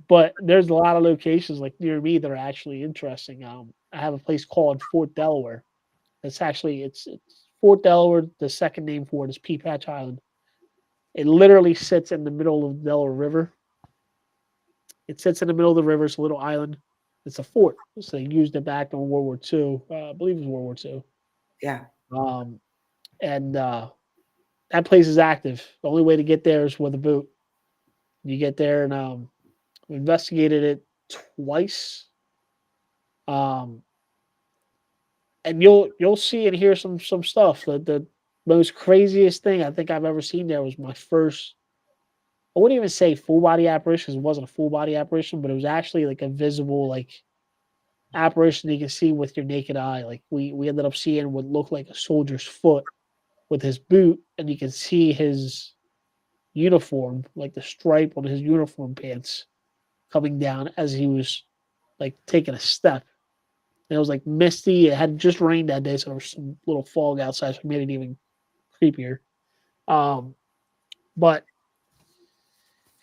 But there's a lot of locations like near me that are actually interesting. I have a place called Fort Delaware. It's Fort Delaware. The second name for it is Peapatch Island. It literally sits in the middle of the Delaware River. It sits in the middle of the river. It's a little island. It's a fort. So they used it back in World War II. I believe it was World War II. yeah, Um, and that place is active. The only way to get there is with a boat. You get there, and we investigated it twice. Um, and you'll see and hear some stuff. The most craziest thing I think I've ever seen there was my first. I wouldn't even say full body apparition, 'cause it wasn't a full body apparition, but it was actually like a visible, like, apparition you can see with your naked eye. Like we ended up seeing what looked like a soldier's foot with his boot, and you can see his uniform, like the stripe on his uniform pants coming down as he was like taking a step. And it was like misty. It had just rained that day, so there was some little fog outside, so it made it even creepier. Um, but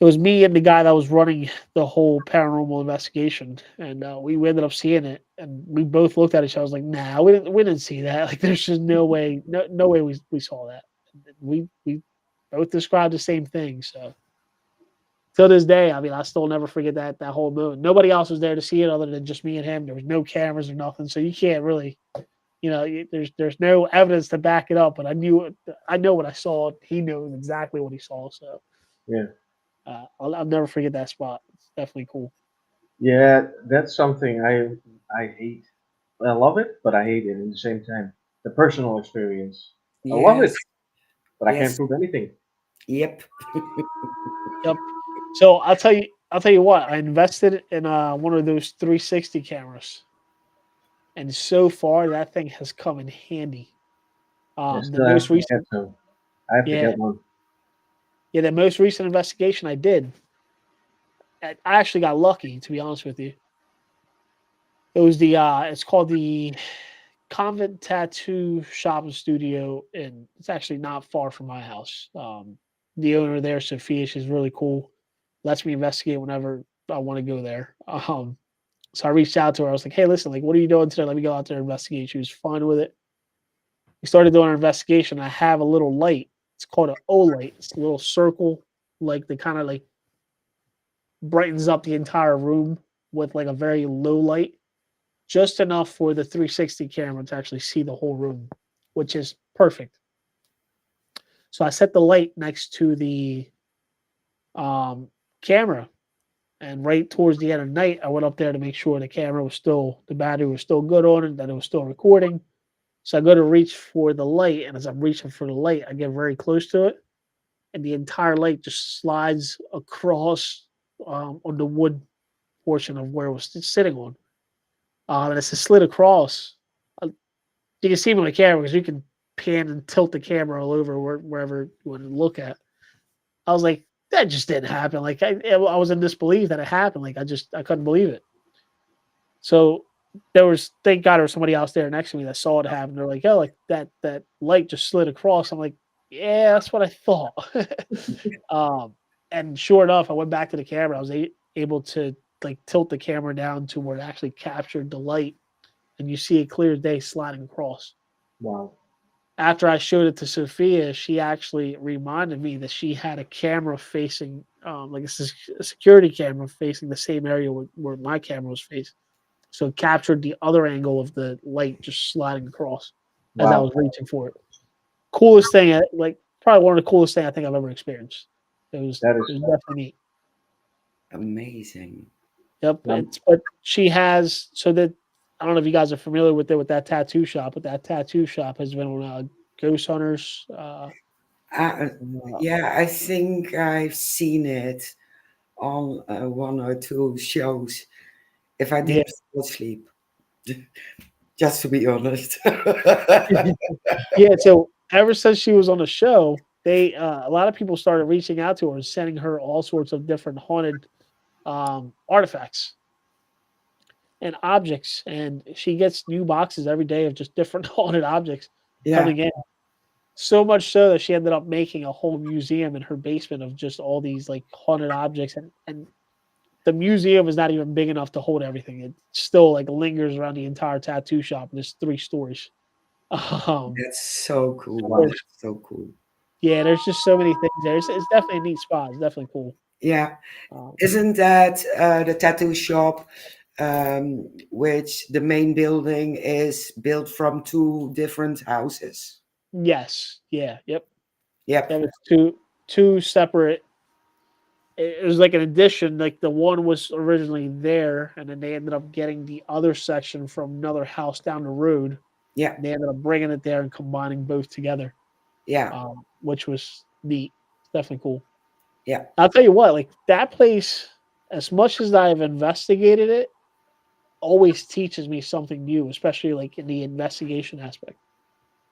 it was me and the guy that was running the whole paranormal investigation, and we ended up seeing it, and we both looked at each other. I was like, "Nah, we didn't see that. Like, there's just no way, no way we saw that." We both described the same thing. So till this day, I mean, I still never forget that whole moment. Nobody else was there to see it other than just me and him. There was no cameras or nothing, so you can't really, there's no evidence to back it up. But I know what I saw. He knows exactly what he saw. So Yeah. I'll never forget that spot. It's definitely cool. Yeah, that's something I hate. I love it, but I hate it at the same time. The personal experience. I love it, Yes. but I can't Yes. prove anything. Yep. Yep. So I'll tell you what. I invested in one of those 360 cameras, and so far that thing has come in handy. I The still have most to get recent, some. I have to yeah, get one. yeah, the most recent investigation I did, I actually got lucky. To be honest with you, it was it's called the Convent Tattoo Shop and Studio, and it's actually not far from my house. The owner there, Sophia, she's really cool. Lets me investigate whenever I want to go there. So I reached out to her. I was like, "Hey, listen, like, what are you doing today? Let me go out there and investigate." She was fine with it. We started doing our investigation. I have a little light. It's called an O light. It's a little circle, like the kind of like brightens up the entire room with like a very low light, just enough for the 360 camera to actually see the whole room, which is perfect. So I set the light next to the um, camera, and right towards the end of the night, I went up there to make sure the battery was still good on it, that it was still recording. So I go to reach for the light, and as I'm reaching for the light, I get very close to it, and the entire light just slides across on the wood portion of where it was sitting on. And it's a slid across. Uh, You can see me on the camera because you can pan and tilt the camera all over wherever you want to look at. I was like, that just didn't happen. Like I was in disbelief that it happened. Like I couldn't believe it. So thank God there was somebody else there next to me that saw it happen. They're like, oh, like that light just slid across. I'm like, yeah, that's what I thought. um, and sure enough, I went back to the camera. I was able to like tilt the camera down to where it actually captured the light, and you see it clear as day sliding across. Wow. After I showed it to Sophia, she actually reminded me that she had a camera facing, like a security camera facing the same area where my camera was facing. So it captured the other angle of the light just sliding across as I was Wow. reaching for it. Coolest thing, like probably one of the coolest thing I think I've ever experienced. That It is. was definitely neat. Amazing. Yep. Um, But she has so that I don't know if you guys are familiar with it with that tattoo shop, but that tattoo shop has been on Ghost Hunters. Uh, Uh, yeah, I think I've seen it on one or two shows. If I yeah, didn't fall asleep, just to be honest. yeah. So ever since she was on the show, they a lot of people started reaching out to her and sending her all sorts of different haunted artifacts and objects, and she gets new boxes every day of just different haunted objects Yeah, coming in. So much so that she ended up making a whole museum in her basement of just all these like haunted objects, and the museum is not even big enough to hold everything. It still like lingers around the entire tattoo shop, and there's 3 stories. Um, that's so cool. wow. there's, That's so cool. yeah, there's just so many things there. It's definitely a neat spot. It's definitely cool. Yeah, Um, isn't that the tattoo shop, which the main building is built from two different houses? yes, yeah, yep. Yep. That was two separate. It was like an addition. Like the one was originally there, and then they ended up getting the other section from another house down the road. Yeah. They ended up bringing it there and combining both together, Yeah. which was neat. It's definitely cool. Yeah. I'll tell you what, like that place, as much as I've investigated it, always teaches me something new, especially like in the investigation aspect.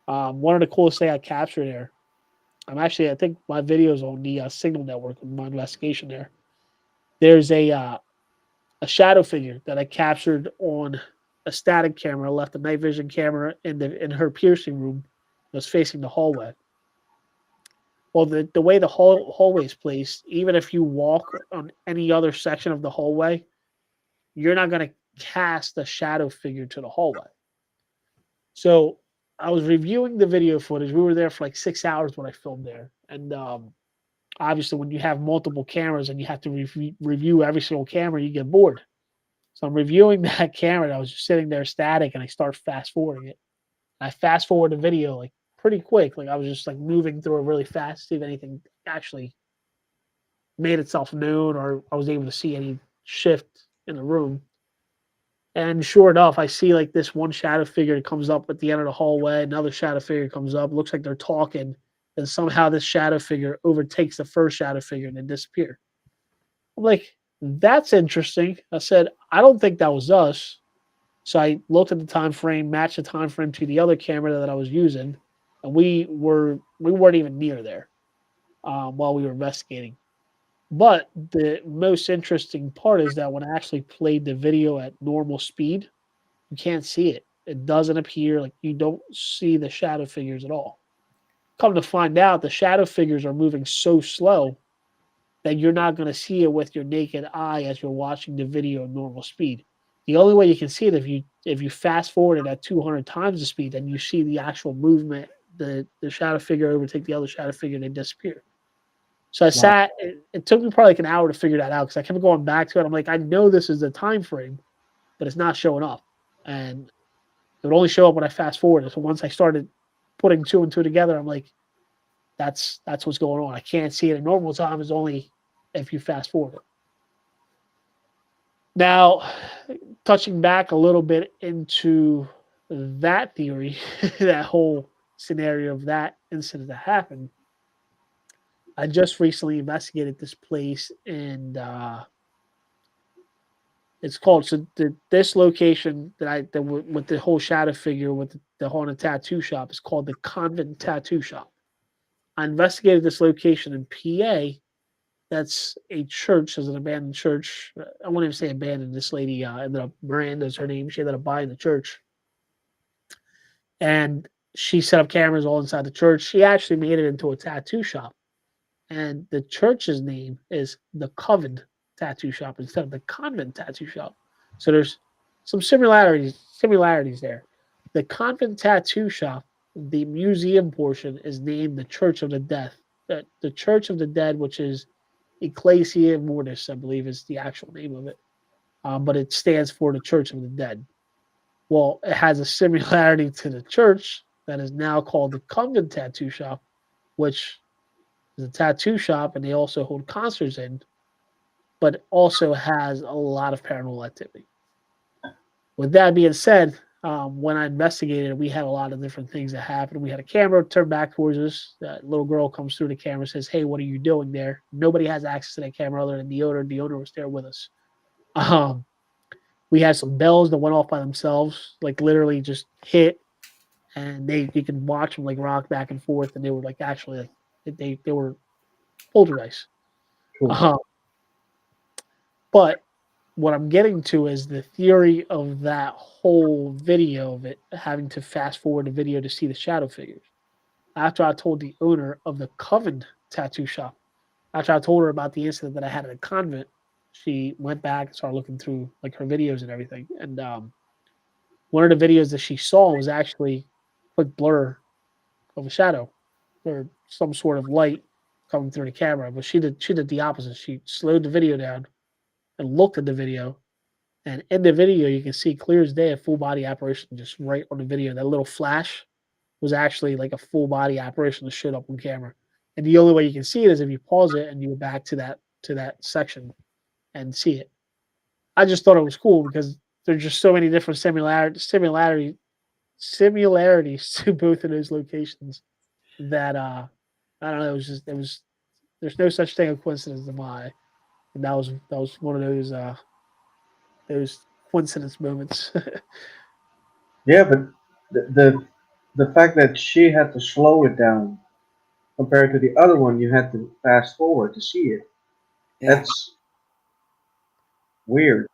One of the coolest thing I captured there. I think my videos on the Signal Network of my investigation there. There's a shadow figure that I captured on a static camera. I left a night vision camera in her piercing room that was facing the hallway. Well, the way the hallway is placed, even if you walk on any other section of the hallway, you're not going to cast a shadow figure to the hallway. So I was reviewing the video footage. We were there for like 6 hours when I filmed there, and obviously, when you have multiple cameras and you have to review every single camera, you get bored. So I'm reviewing that camera. And I was just sitting there static, and I start fast forwarding it. I fast forward the video like pretty quick. Like I was just like moving through it really fast to see if anything actually made itself known or I was able to see any shift in the room. And sure enough, I see like this one shadow figure that comes up at the end of the hallway. Another shadow figure comes up. Looks like they're talking. And somehow this shadow figure overtakes the first shadow figure and they disappear. I'm like, that's interesting. I said, I don't think that was us. So I looked at the time frame, matched the time frame to the other camera that I was using, and we weren't even near there while we were investigating. But the most interesting part is that when I actually played the video at normal speed, you can't see it. It doesn't appear like you don't see the shadow figures at all. Come to find out, the shadow figures are moving so slow that you're not going to see it with your naked eye as you're watching the video at normal speed. The only way you can see it if you fast forward it at 200 times the speed, then you see the actual movement, the shadow figure overtake the other shadow figure and they disappear. So I Wow. sat. It took me probably like an hour to figure that out because I kept going back to it. I'm like, I know this is the time frame, but it's not showing up, and it would only show up when I fast forward. So once I started putting two and two together, I'm like, that's what's going on. I can't see it in normal time. It's only if you fast forward it. Now, touching back a little bit into that theory, that whole scenario of that incident that happened, I just recently investigated this place, and it's called this location with the whole shadow figure with the haunted tattoo shop is called the Convent Tattoo Shop. I investigated this location in PA. That's a church, as an abandoned church. I won't even say abandoned. This lady ended up, Miranda's her name. She ended up buying the church. And she set up cameras all inside the church. She actually made it into a tattoo shop. And the church's name is the Coven Tattoo Shop instead of the Convent Tattoo Shop. So there's some similarities there. The Convent Tattoo Shop, the museum portion, is named the Church of the Dead. The Church of the Dead, which is Ecclesia Mortis, I believe is the actual name of it. But it stands for the Church of the Dead. Well, it has a similarity to the church that is now called the Convent Tattoo Shop, which is a tattoo shop, and they also hold concerts in, but also has a lot of paranormal activity. With that being said, when I investigated, we had a lot of different things that happened. We had a camera turned back towards us. That little girl comes through the camera and says, "Hey, what are you doing there?" Nobody has access to that camera other than the owner. The owner was there with us. Um, we had some bells that went off by themselves, like literally just hit, and you can watch them like rock back and forth, and they were like actually like they were poltergeist. Cool. Um, but what I'm getting to is the theory of that whole video of it having to fast forward the video to see the shadow figures. After I told the owner of the Coven tattoo shop, after I told her about the incident that I had at a convent, she went back and started looking through like her videos and everything. And one of the videos that she saw was actually a quick blur of a shadow or some sort of light coming through the camera. But she did the opposite. She slowed the video down and looked at the video. And in the video, you can see clear as day a full body apparition just right on the video. That little flash was actually like a full body apparition that showed up on camera. And the only way you can see it is if you pause it and you go back to that section and see it. I just thought it was cool because there's just so many different similarities to both of those locations that I don't know. It was there's no such thing as coincidence in my eye, and that was one of those coincidence moments. Yeah, but the fact that she had to slow it down compared to the other one, you had to fast forward to see it. Yeah, That's weird.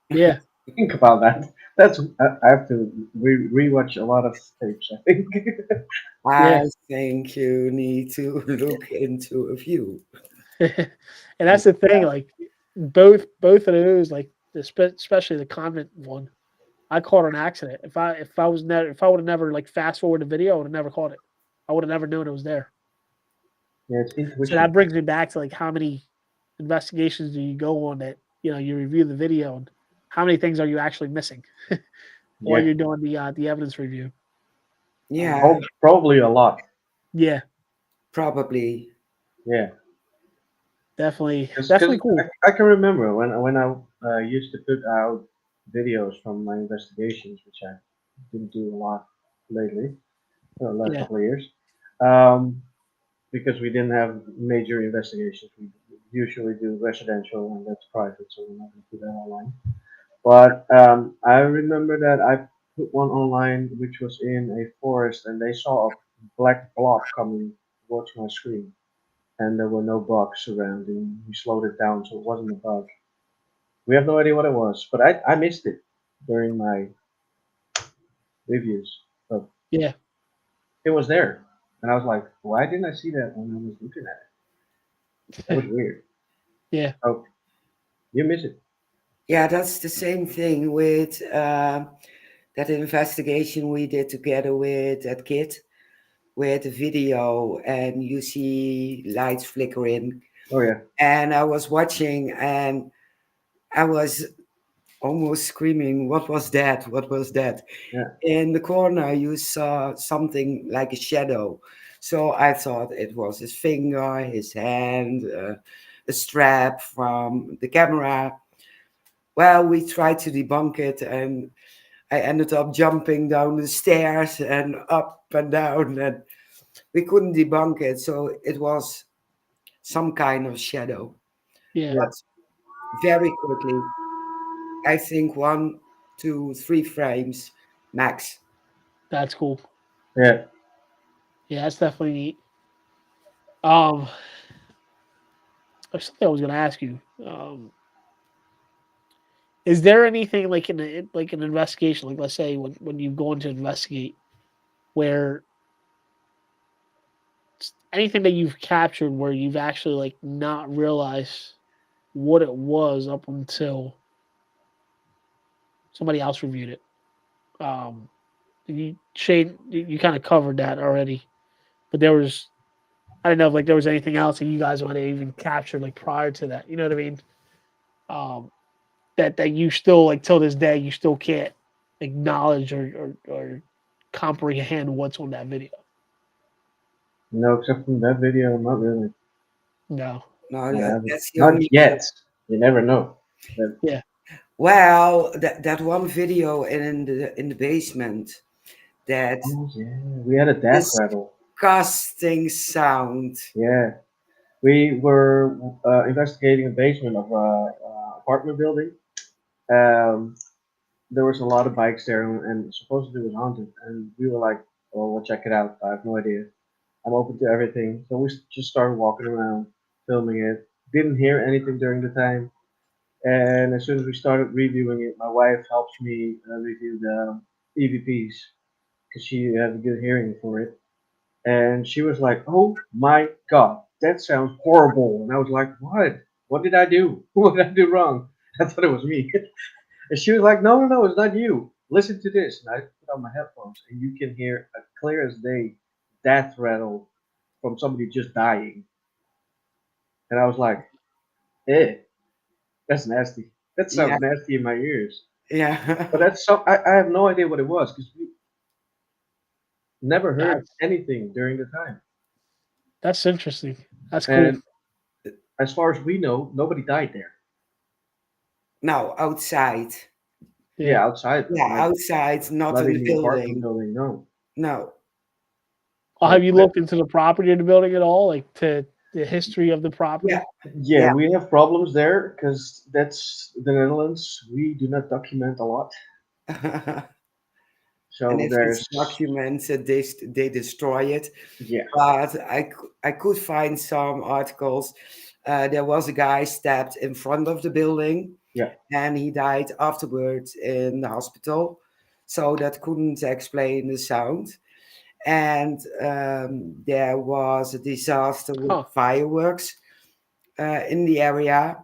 Yeah, Think about that. That's I have to rewatch a lot of tapes. I think. yeah. I think you need to look into a few. And that's the thing. Like both of those, like especially the convent one, I caught an accident. If I would have never like fast forward the video, I would have never caught it. I would have never known it was there. Yeah, it's So that intuition. brings me back to like how many investigations do you go on that you review the video and how many things are you actually missing while Yeah, you're doing the evidence review. Yeah, probably a lot. Yeah, probably. Yeah, definitely because cool. I can remember when I used to put out videos from my investigations, which I didn't do a lot lately, the last Yeah, couple of years, um, because we didn't have major investigations. We usually do residential, and that's private, so we're not going to put that online. But I remember that I put one online which was in a forest, and they saw a black blob coming towards my screen, and there were no bugs around, and we slowed it down, so it wasn't a bug. We have no idea what it was, but I missed it during my reviews. But yeah, it was there, and I was like, why didn't I see that when I was looking at it? That was weird. yeah, Oh, you miss it. Yeah, that's the same thing with that investigation we did together with that kid with the video, and you see lights flickering. Oh yeah, And I was watching, and I was almost screaming, "What was that? What was that?" yeah. In the corner, you saw something like a shadow. So I thought it was his finger, his hand, a strap from the camera. Well, we tried to debunk it, and I ended up jumping down the stairs and up and down, and we couldn't debunk it. So it was some kind of shadow. yeah. But very quickly, I think 1, 2, 3 frames max. That's cool. Yeah. Yeah, that's definitely neat. Um, there's something I was going to ask you. Is there anything like like an investigation, like let's say when you go in to investigate, where anything that you've captured where you've actually like not realized what it was up until somebody else reviewed it? Um, you Shane, you kind of covered that already, but there was I don't know if like there was anything else that you guys might have even captured like prior to that. You know what I mean? Um, that you still like till this day you still can't acknowledge or comprehend what's on that video. No, except from that video, not really. No. No, I haven't. that's the Not only. yet. You never know. But, Yeah. Well, that one video in the basement, that oh yeah, we had a death rattle. disgusting sound. Yeah, we were investigating the basement of a apartment building. Um, there was a lot of bikes there, and supposedly it was haunted. And we were like, "Well, we'll check it out." I have no idea. I'm open to everything, so we just started walking around, filming it. Didn't hear anything during the time, and as soon as we started reviewing it, my wife helps me review the EVPs because she had a good hearing for it. And she was like, "Oh my God, that sounds horrible." And I was like, "What? What did I do? What did I do wrong?" I thought it was me. And she was like, "No, no, no, it's not you. Listen to this." And I put on my headphones, and you can hear a clear as day death rattle from somebody just dying. And I was like, "Eh, that's nasty. That Yeah, sounds nasty in my ears." yeah, But that's so I have no idea what it was because we never heard That's anything during the time. that's interesting. That's cool. And as far as we know, nobody died there. no, outside. Yeah. Yeah, outside, but Yeah, outside, not not in in the the apartment building. building. No. No. Well, So have you looked into the property of the building at all? Like to the history of the Yeah, property? Yeah, yeah. we have problems there because that's the Netherlands. We do not document a lot. And So if it's there's, documented, they destroy it. yeah, But I could find some articles. There was a guy stabbed in front of the building, yeah, and he died afterwards in the hospital. So that couldn't explain the sound. And there was a disaster with Huh. fireworks in the area.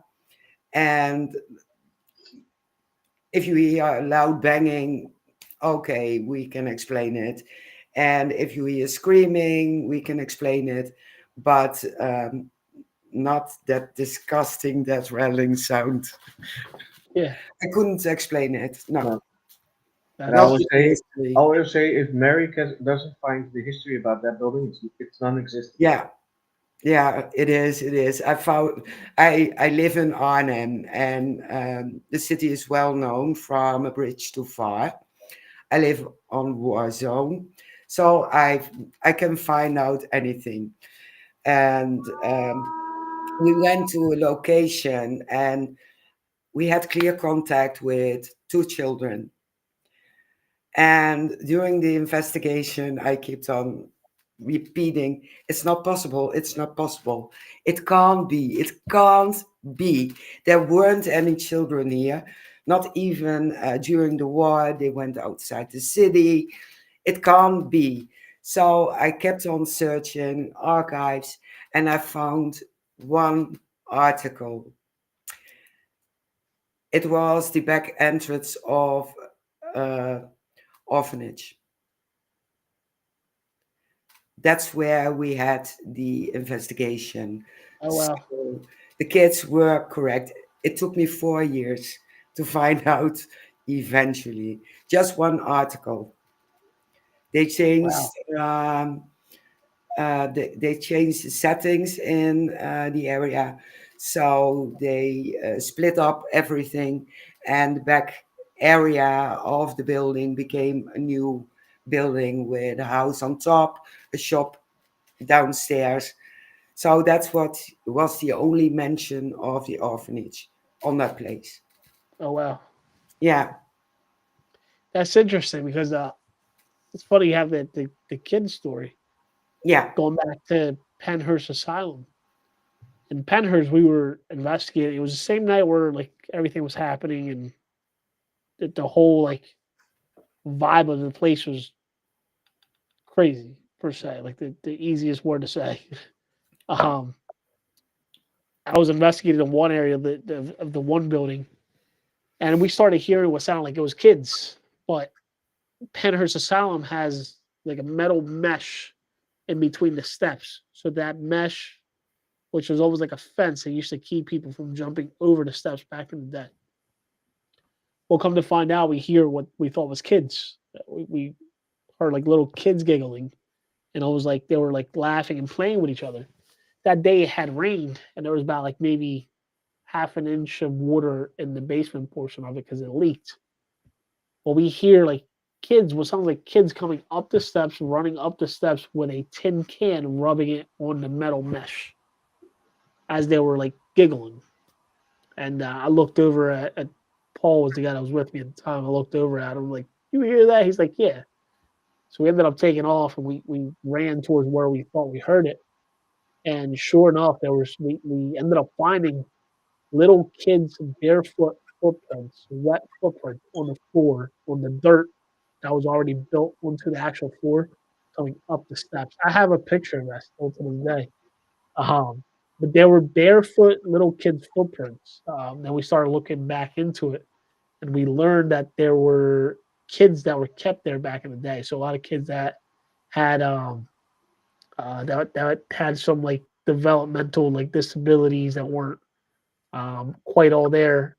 And if you hear loud banging, okay, we can explain it. And if you hear screaming, we can explain it. But not that disgusting, that rattling sound. Yeah. I couldn't explain it. No, no. And not That's with the I history. always say if Mary doesn't find the history about that building, it's non-existent. Yeah, yeah, it is. It is. I live in Arnhem, and the city is well known from a bridge too far. I live on war zone, so I can find out anything. And we went to a location, and we had clear contact with two children. And during the investigation, I kept on repeating, it's not possible, it's not possible. It can't be, it can't be. There weren't any children here, not even during the war. They went outside the city. It can't be. So I kept on searching archives, and I found one article. It was the back entrance of uh, orphanage. That's where we had the investigation. oh wow. So the kids were correct. It took me 4 years to find out eventually. Just one article. They changed Wow. they changed the settings in the area, so they split up everything, and the back area of the building became a new building with a house on top, a shop downstairs. So that's what was the only mention of the orphanage on that place. Oh wow. Yeah, That's interesting because it's funny you have the kid story yeah, going back to Penhurst Asylum. In Penhurst, we were investigating. It was the same night where like everything was happening and the whole like vibe of the place was crazy per se, like the easiest word to say. um, I was investigating in one area of the one building, and we started hearing what sounded like it was kids. But Penhurst Asylum has like a metal mesh in between the steps, so that mesh, which was always like a fence, that used to keep people from jumping over the steps back in the day. Well, come to find out, we hear what we thought was kids. We heard like little kids giggling, and it was like they were like laughing and playing with each other. That day it had rained, and there was about like maybe half an inch of water in the basement portion of it because it leaked. Well, we hear like kids, what sounds like kids coming up the steps, running up the steps with a tin can, rubbing it on the metal mesh as they were like giggling. And I looked over at Paul, was the guy that was with me at the time. I looked over at him like, "You hear that?" He's like, "Yeah." So we ended up taking off, and we ran towards where we thought we heard it. And sure enough, we ended up finding little kids' barefoot footprints, wet footprints on the floor, on the dirt that was already built onto the actual floor, coming up the steps. I have a picture of that still to this day. Um, but there were barefoot little kids' footprints. Then we started looking back into it, and we learned that there were kids that were kept there back in the day. So a lot of kids that had that had some like developmental like disabilities that weren't quite all there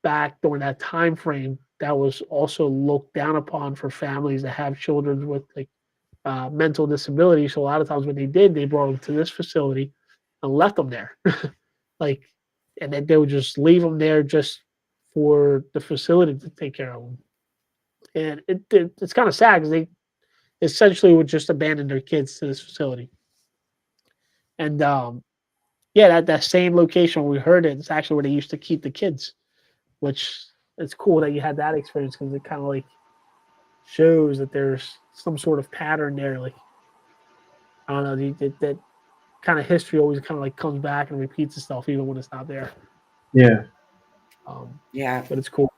back during that time frame. That was also looked down upon for families that have children with like mental disabilities. So a lot of times what they did, they brought them to this facility and left them there, like, and then they would just leave them there just for the facility to take care of them. And it's kind of sad because they essentially would just abandon their kids to this facility. And Yeah, that same location where we heard it. It's actually where they used to keep the kids, which it's cool that you had that experience because it kind of like shows that there's some sort of pattern there. Like I don't know, that kind of history always kind of like comes back and repeats itself even when it's not there. Yeah, Um, Yeah, but it's cool.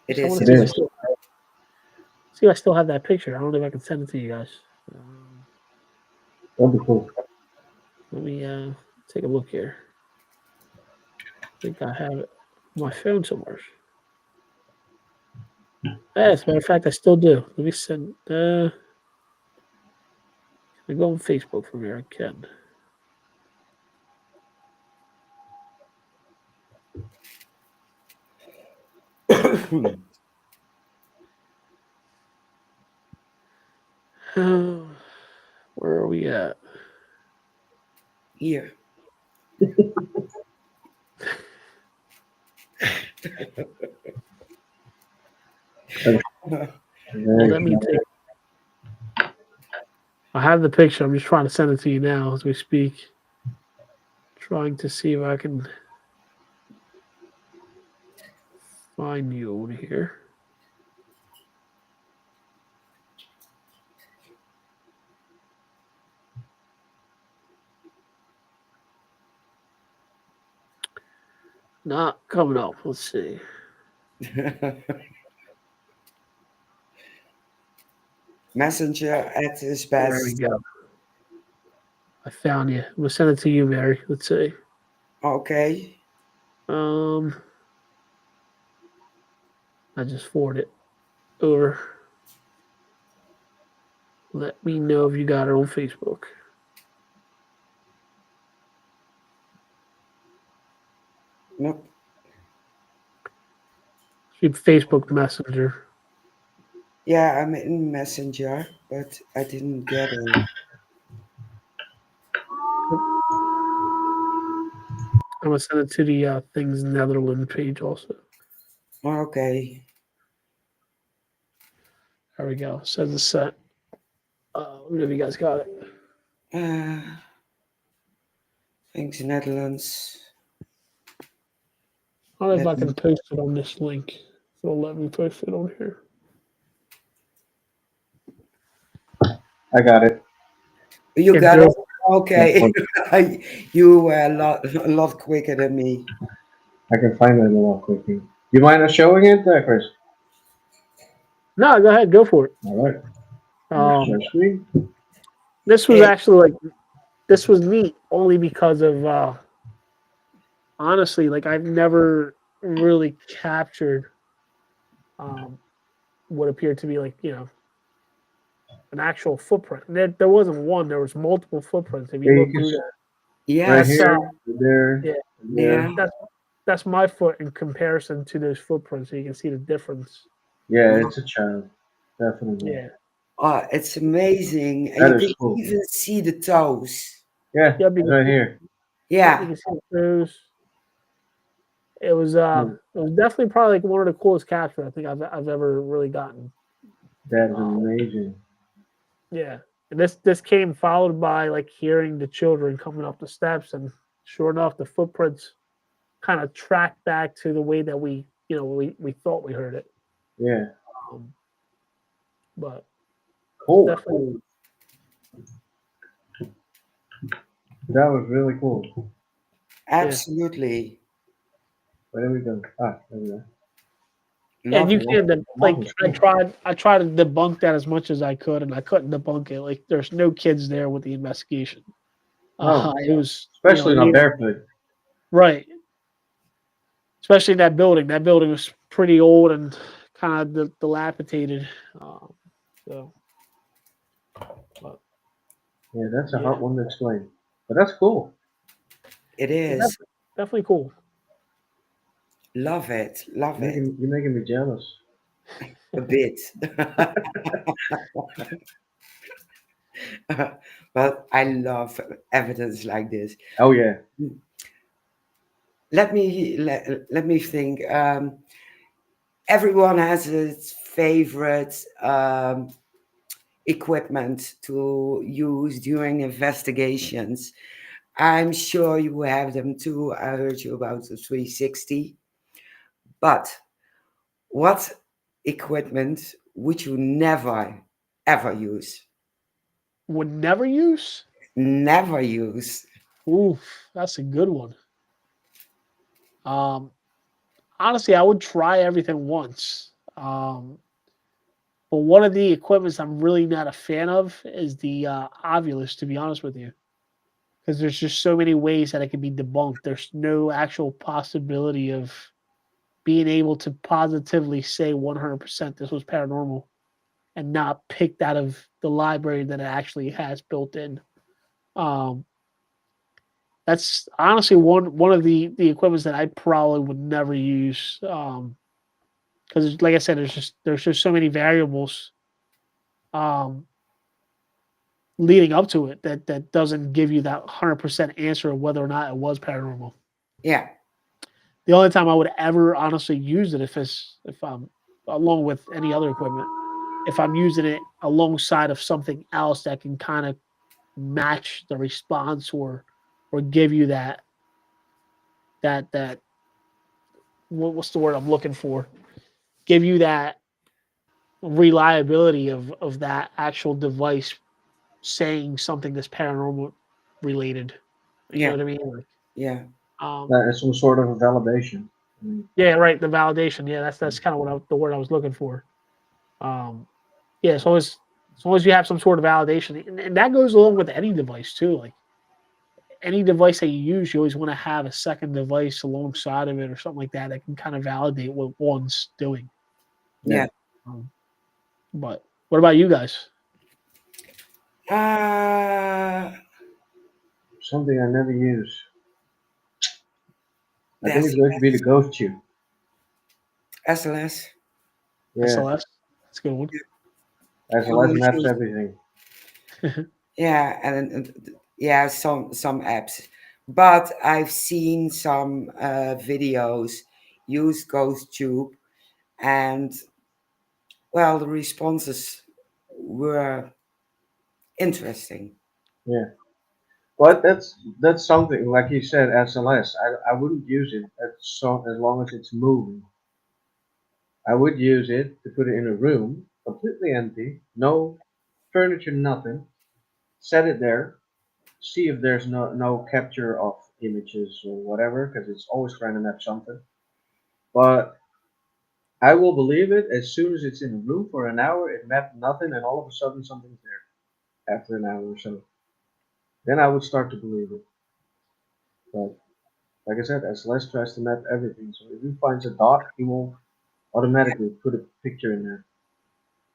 it So I want is. to it see if I is. still see if I still have that picture. I don't know if I can send it to you guys. That'd be cool. Let me take a look here. I think I have it on my phone somewhere. As a matter of fact, I still do. Let me send. I go on Facebook from here. I can. Where are we at? Here. Well, Very let me take. I have the picture. I'm just trying to send it to you now as we speak. Trying to see if I can find you over here. Not coming up. Let's see. Messenger at its There we best. go. I found you. I'm gonna send it to you, Mary. Let's see. Okay. Um, I just forwarded it over. Let me know if you got it on Facebook. Nope. Shoot Facebook Messenger. Yeah, I'm in Messenger, but I didn't get it. I'm gonna send it to the Things Netherlands page also. Okay. There we go. Says it's sent. Let me know if you guys got it. Uh, thanks, Netherlands. I don't know if Let I me. can post it on this link. It'll let me post it on here. I got it. You Yeah, got go. it. Okay. You were a lot quicker than me. I can find it a lot quickly. You mind us showing it, Chris? No, go ahead. Go for it. All right. Um, Share screen. this was It, actually like this was neat only because of honestly, like I've never really captured um, what appeared to be like an actual footprint. There wasn't one. There was multiple footprints. If Yeah, you you look can through that, right yes. that's here, there, yeah, Yeah. there. that's that's my foot in comparison to those footprints. So you can see the difference. Yeah, Uh, it's a child. Definitely. Yeah, oh, it's amazing. And That you is can cool. even see the toes. Yeah, yep. it's right here. Yep, you Yeah. can see the toes. Hmm, It was definitely probably like one of the coolest captures I think I've ever really gotten. that is Um, amazing. yeah, and this came followed by like hearing the children coming up the steps, and sure enough, the footprints kind of tracked back to the way that we thought we heard it. Yeah, Um, but cool. definitely, That was really cool. yeah. Absolutely. Where we go? Ah, there we go. Yeah, and Love you it. can like Mountain screen. I tried to debunk that as much as I could, and I couldn't debunk it. Like there's no kids there with the investigation. No, It was especially not barefoot. right, especially that building. That building was pretty old and kind of dilapidated. Um, so, but Yeah, that's a hard yeah, one to explain. But that's cool. It yeah, is. definitely cool. Love it. Love it. You're making me jealous. A bit. But I love evidence like this. Oh yeah. Let me think. Everyone has its favorite equipment to use during investigations. I'm sure you have them too. I heard you about the 360. But what equipment would you never, ever use? Would never use. Never use. Oof, that's a good one. Um, Honestly, I would try everything once. But one of the equipments I'm really not a fan of is the Ovilus, to be honest with you, because there's just so many ways that it can be debunked. There's no actual possibility of being able to positively say 100% this was paranormal and not picked out of the library that it actually has built in. Um, that's honestly one of the equipments that I probably would never use. Because like I said, there's just so many variables um, leading up to it that doesn't give you that 100% answer of whether or not it was paranormal. Yeah, The only time I would ever honestly use it if I'm along with any other equipment, if I'm using it alongside of something else that can kind of match the response or give you that what's the word I'm looking for? Give you that reliability of that actual device saying something that's paranormal related. You know yeah, what I mean? Like, yeah, That is some sort of a validation. I mean, yeah, right. The validation. Yeah, that's kind of the word I was looking for. Um, yeah, as long as you have some sort of validation, and that goes along with any device too. Like any device that you use, you always want to have a second device alongside of it or something like that that can kind of validate what one's doing. yeah, yeah. Um, but what about you guys? Uh, something I never use. I think that's it's going to be the ghost tube. SLS. Yeah, SLS. That's a good one. SLS You maps choose. everything. Yeah, and yeah, some apps. But I've seen some videos use Ghost Tube, and well, the responses were interesting. Yeah, but that's something like you said, SLS. I wouldn't use it as long as it's moving. I would use it to put it in a room, completely empty, no furniture, nothing. Set it there, see if there's no capture of images or whatever, because it's always trying to map something. But I will believe it as soon as it's in a room for an hour. It mapped nothing, and all of a sudden something's there after an hour or so. Then I would start to believe it. But like I said, as Les tries to map everything, so if he finds a dot, he will automatically put a picture in there.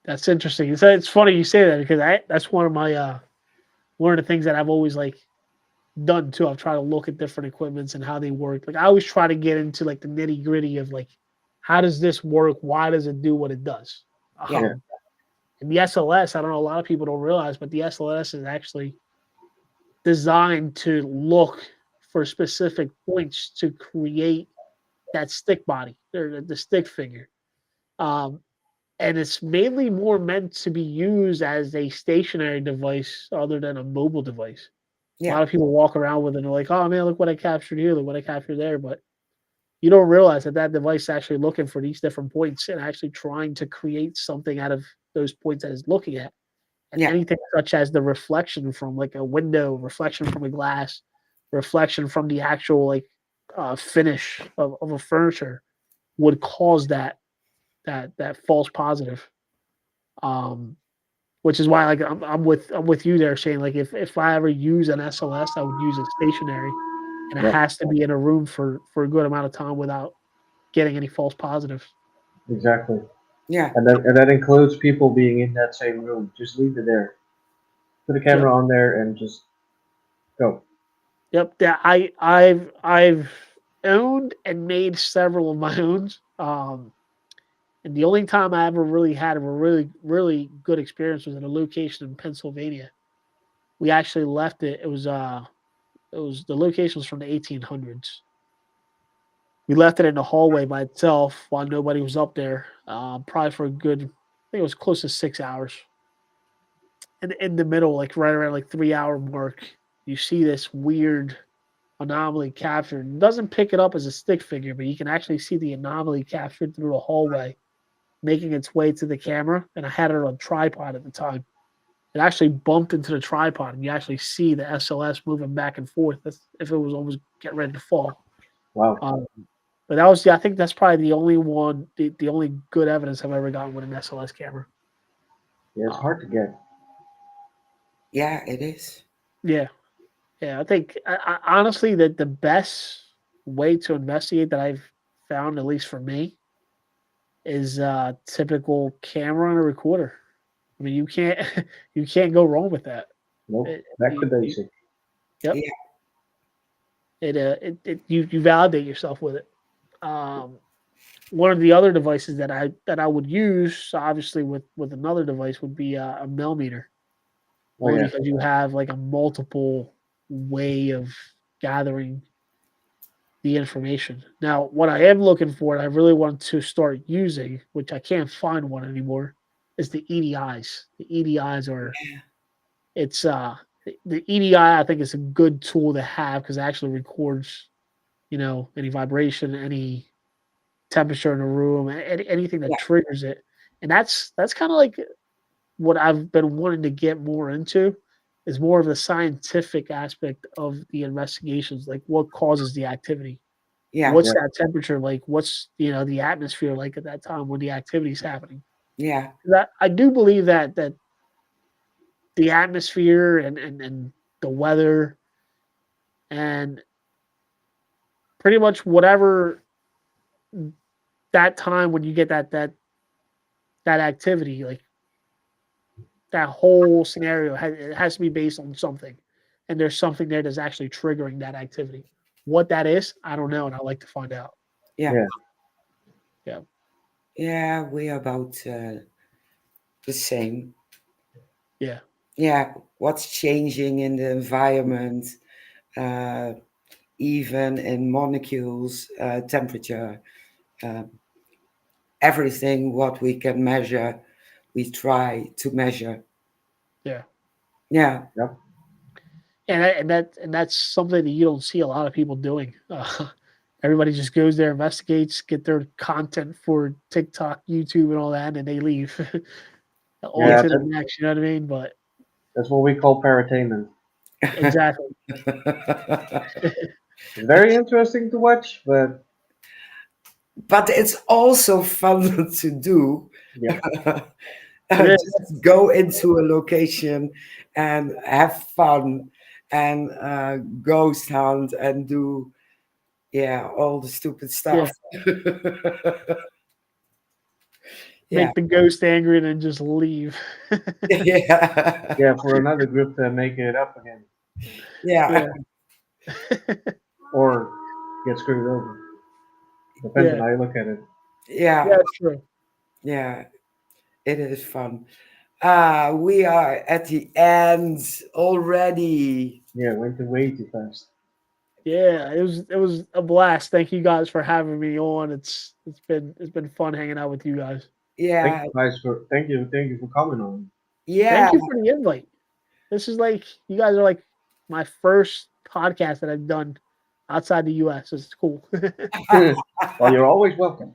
That's interesting. It's funny you say that because that's one of my one of the things that I've always like done too. I've tried to look at different equipments and how they work. Like I always try to get into like the nitty gritty of like how does this work? Why does it do what it does? Yeah, Yeah, Um, and the SLS, I don't know, a lot of people don't realize, but the SLS is actually designed to look for specific points to create that stick body or the stick figure. Um, and it's mainly more meant to be used as a stationary device other than a mobile device. A yeah, lot of people walk around with it and they're like, "Oh man, look what I captured here, look what I captured there." But you don't realize that that device is actually looking for these different points and actually trying to create something out of those points that it's looking at. And yeah, anything such as the reflection from like a window, reflection from a glass, reflection from the actual like finish of a furniture would cause that false positive. Um, which is why like I'm with you there, Shane. Like if I ever use an SLS, I would use it stationary, and it yeah, has to be in a room for a good amount of time without getting any false positives. exactly. yeah, And that includes people being in that same room. Just leave it there. Put a Yep, camera on there and just go. yep. Yeah, I've owned and made several of my own. And the only time I ever really had a really good experience was at a location in Pennsylvania. We actually left it. It was the location was from the 1800s. We left it in the hallway by itself while nobody was up there. Probably for a good, I think it was close to 6 hours. And in the middle, like right around like 3 hour mark, you see this weird anomaly captured. It doesn't pick it up as a stick figure, but you can actually see the anomaly captured through the hallway, making its way to the camera. And I had it on tripod at the time. It actually bumped into the tripod, and you actually see the SLS moving back and forth as if it was almost getting ready to fall. Wow. Um, but that was, yeah, I think that's probably the only one, the only good evidence I've ever gotten with an SLS camera. Yeah, it's hard to get. Yeah, it is. Yeah, yeah. I think honestly that the best way to investigate that I've found, at least for me, is typical camera and a recorder. I mean, you can't you can't go wrong with that. Nope. It, Back to basic. yep. Yeah, You validate yourself with it. Um, One of the other devices that I would use, obviously with another device, would be a millimeter, Oh only yeah. because you have like a multiple way of gathering the information. Now, what I am looking for, and I really want to start using, which I can't find one anymore, is the EDIs. The EDIs are it's the EDI. I think is a good tool to have because it actually records, any vibration, any temperature in the room, anything that yeah, triggers it. And that's kind of like what I've been wanting to get more into is more of the scientific aspect of the investigations, like what causes the activity. yeah, What's Yeah. that temperature like? What's the atmosphere like at that time when the activity's happening? yeah, That I do believe that the atmosphere and the weather and pretty much whatever that time when you get that activity, like that whole scenario it has to be based on something, and there's something there that's actually triggering that activity. What that is, I don't know, and I'd like to find out. yeah, Yeah. Yeah, yeah. We are about the same. yeah, Yeah, what's changing in the environment, uh, even in molecules, temperature, uh, everything what we can measure, we try to measure. yeah. Yeah, Yep. And that's something that you don't see a lot of people doing. Everybody just goes there, investigates, get their content for TikTok, YouTube, and all that, and they leave on Yeah. to the next. You know what I mean? But That's what we call paratainment. exactly, It's very interesting to watch, but but it's also fun to do. yeah. it is. Just go into a location and have fun and ghost hunt and do, yeah, all the stupid Yeah, stuff. Yeah, make the ghost angry and then just leave. yeah, Yeah, for another group to make it up again yeah, Yeah, or get screwed over. Depends on yeah, how you look at it. yeah, yeah. It's true. yeah. It is fun. We are at the end already. Yeah, went way too fast. Yeah, it was a blast. Thank you guys for having me on. It's been fun hanging out with you guys. Thank Yeah, you guys for thank you for coming on. yeah, Thank you for the invite. This is like you guys are like my first podcast that I've done outside the US. It's cool. Well, you're always welcome.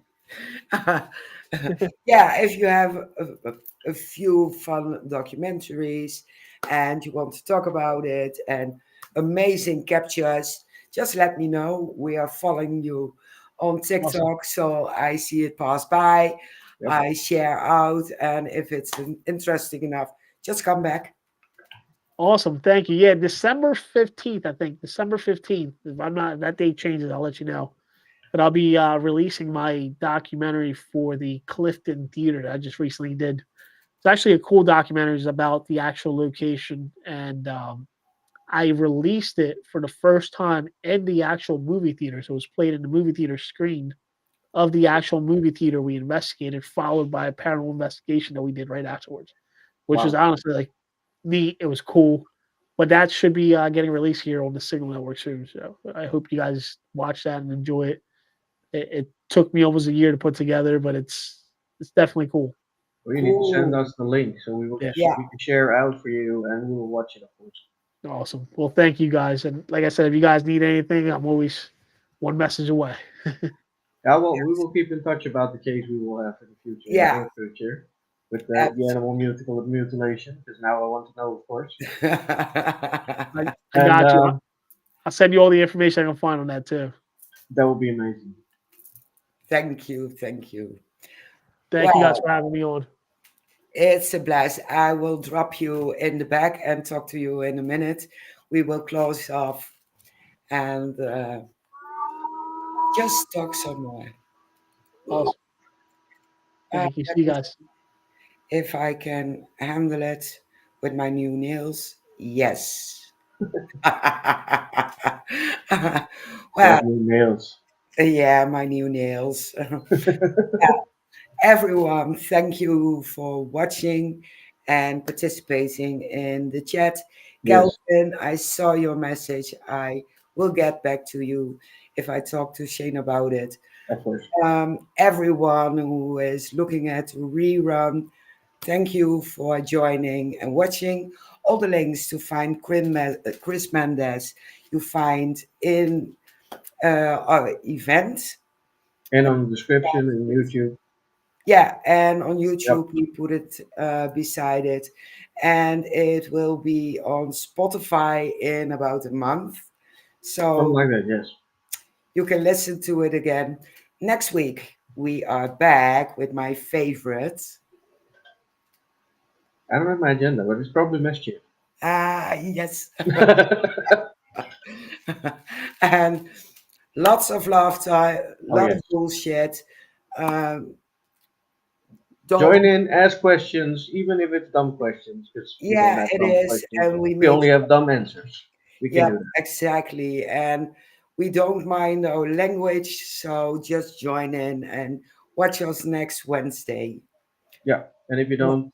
yeah. If you have a few fun documentaries and you want to talk about it and amazing captures, just let me know. We are following you on Awesome. TikTok, so I see it pass by. Yep. I share out, and if it's interesting enough, just come back. Awesome. Thank you. Yeah, December 15th, I think. December 15th. If I'm not, if that date changes, I'll let you know. But I'll be releasing my documentary for the Clifton Theater that I just recently did. It's actually a cool documentary. It's about the actual location. And I released it for the first time in the actual movie theater. So it was played in the movie theater screen of the actual movie theater we investigated, followed by a paranormal investigation that we did right afterwards, which was Wow. honestly like neat. It was cool. But that should be getting released here on the Signal Network soon. So I hope you guys watch that and enjoy it. It took me almost a year to put together, but it's definitely cool. Well, you need to send Cool. us the link so Yeah, Yeah, we can share out for you and we will watch it, of course. Awesome. Well, thank you guys. And like I said, if you guys need anything, I'm always one message away. Yeah, well, we will keep in touch about the case we will have in the future, in the Yeah, near future, with the abs- animal mutilation, because now I want to know, of course. I And got you. I'll send you all the information I can find on that too. that would be amazing. thank you, thank you. Thank you guys Well, for having me on. it's a blast. I will drop you in the back and talk to you in a minute. We will close off and just talk some more. Awesome. Thank you. See Let you me guys. see if I can handle it with my new nails. Yes. Well, Love new nails. yeah, my new nails. Everyone, thank you for watching and participating in the chat. Yes, Kelvin, I saw your message. I will get back to you if I talk to Shane about it. of course. Everyone who is looking at rerun, thank you for joining and watching. All the links to find Chris Mendace you find in our event. And on the description in YouTube. Yeah, and on Yep, YouTube we put it beside it, and it will be on Spotify in about a month, something so like that. Yes. you can listen to it again. Next week we are back with my favorite. I don't have my agenda, but it's probably mischief. Ah, yes, and lots of laughter, a Oh lot of yes. bullshit. Um, don't. Join in, ask questions, even if it's dumb questions, because we don't Yeah, have it dumb is, questions. and we We make. only have dumb answers. We can Yeah, do that. exactly. And we don't mind our language, so just join in and watch us next Wednesday. Yeah. And if you don't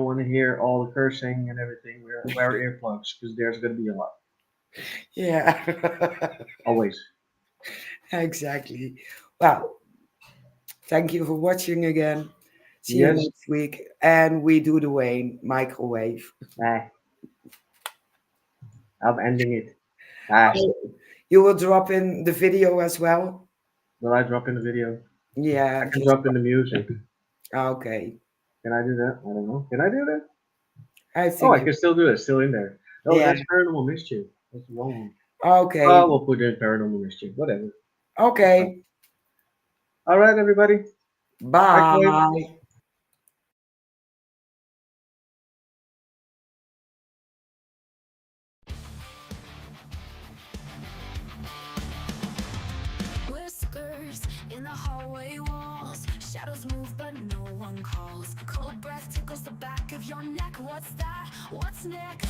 want to hear all the cursing and everything, wear earplugs because there's gonna be a lot. Yeah, Always. exactly. Well, thank you for watching again. See you Yes. next week. And we do the Wayne microwave. Ah, I'm ending it. Ah, Oh, you will drop in the video as well? will I drop in the video? Yeah, I can just drop in the music. okay. Can I do that? I don't know. Can I do that? I Oh, think I you, can still do it. Still in there. Oh, yeah. that's Paranormal Mischief. That's the wrong one. Okay. Oh, we'll put in Paranormal Mischief. Whatever. That's fine. Okay. All right, everybody. Bye, Chloe. Bye. Whiskers in the hallway walls. Shadows move, but no one calls. Cold breath tickles the back of your neck. What's that? What's next?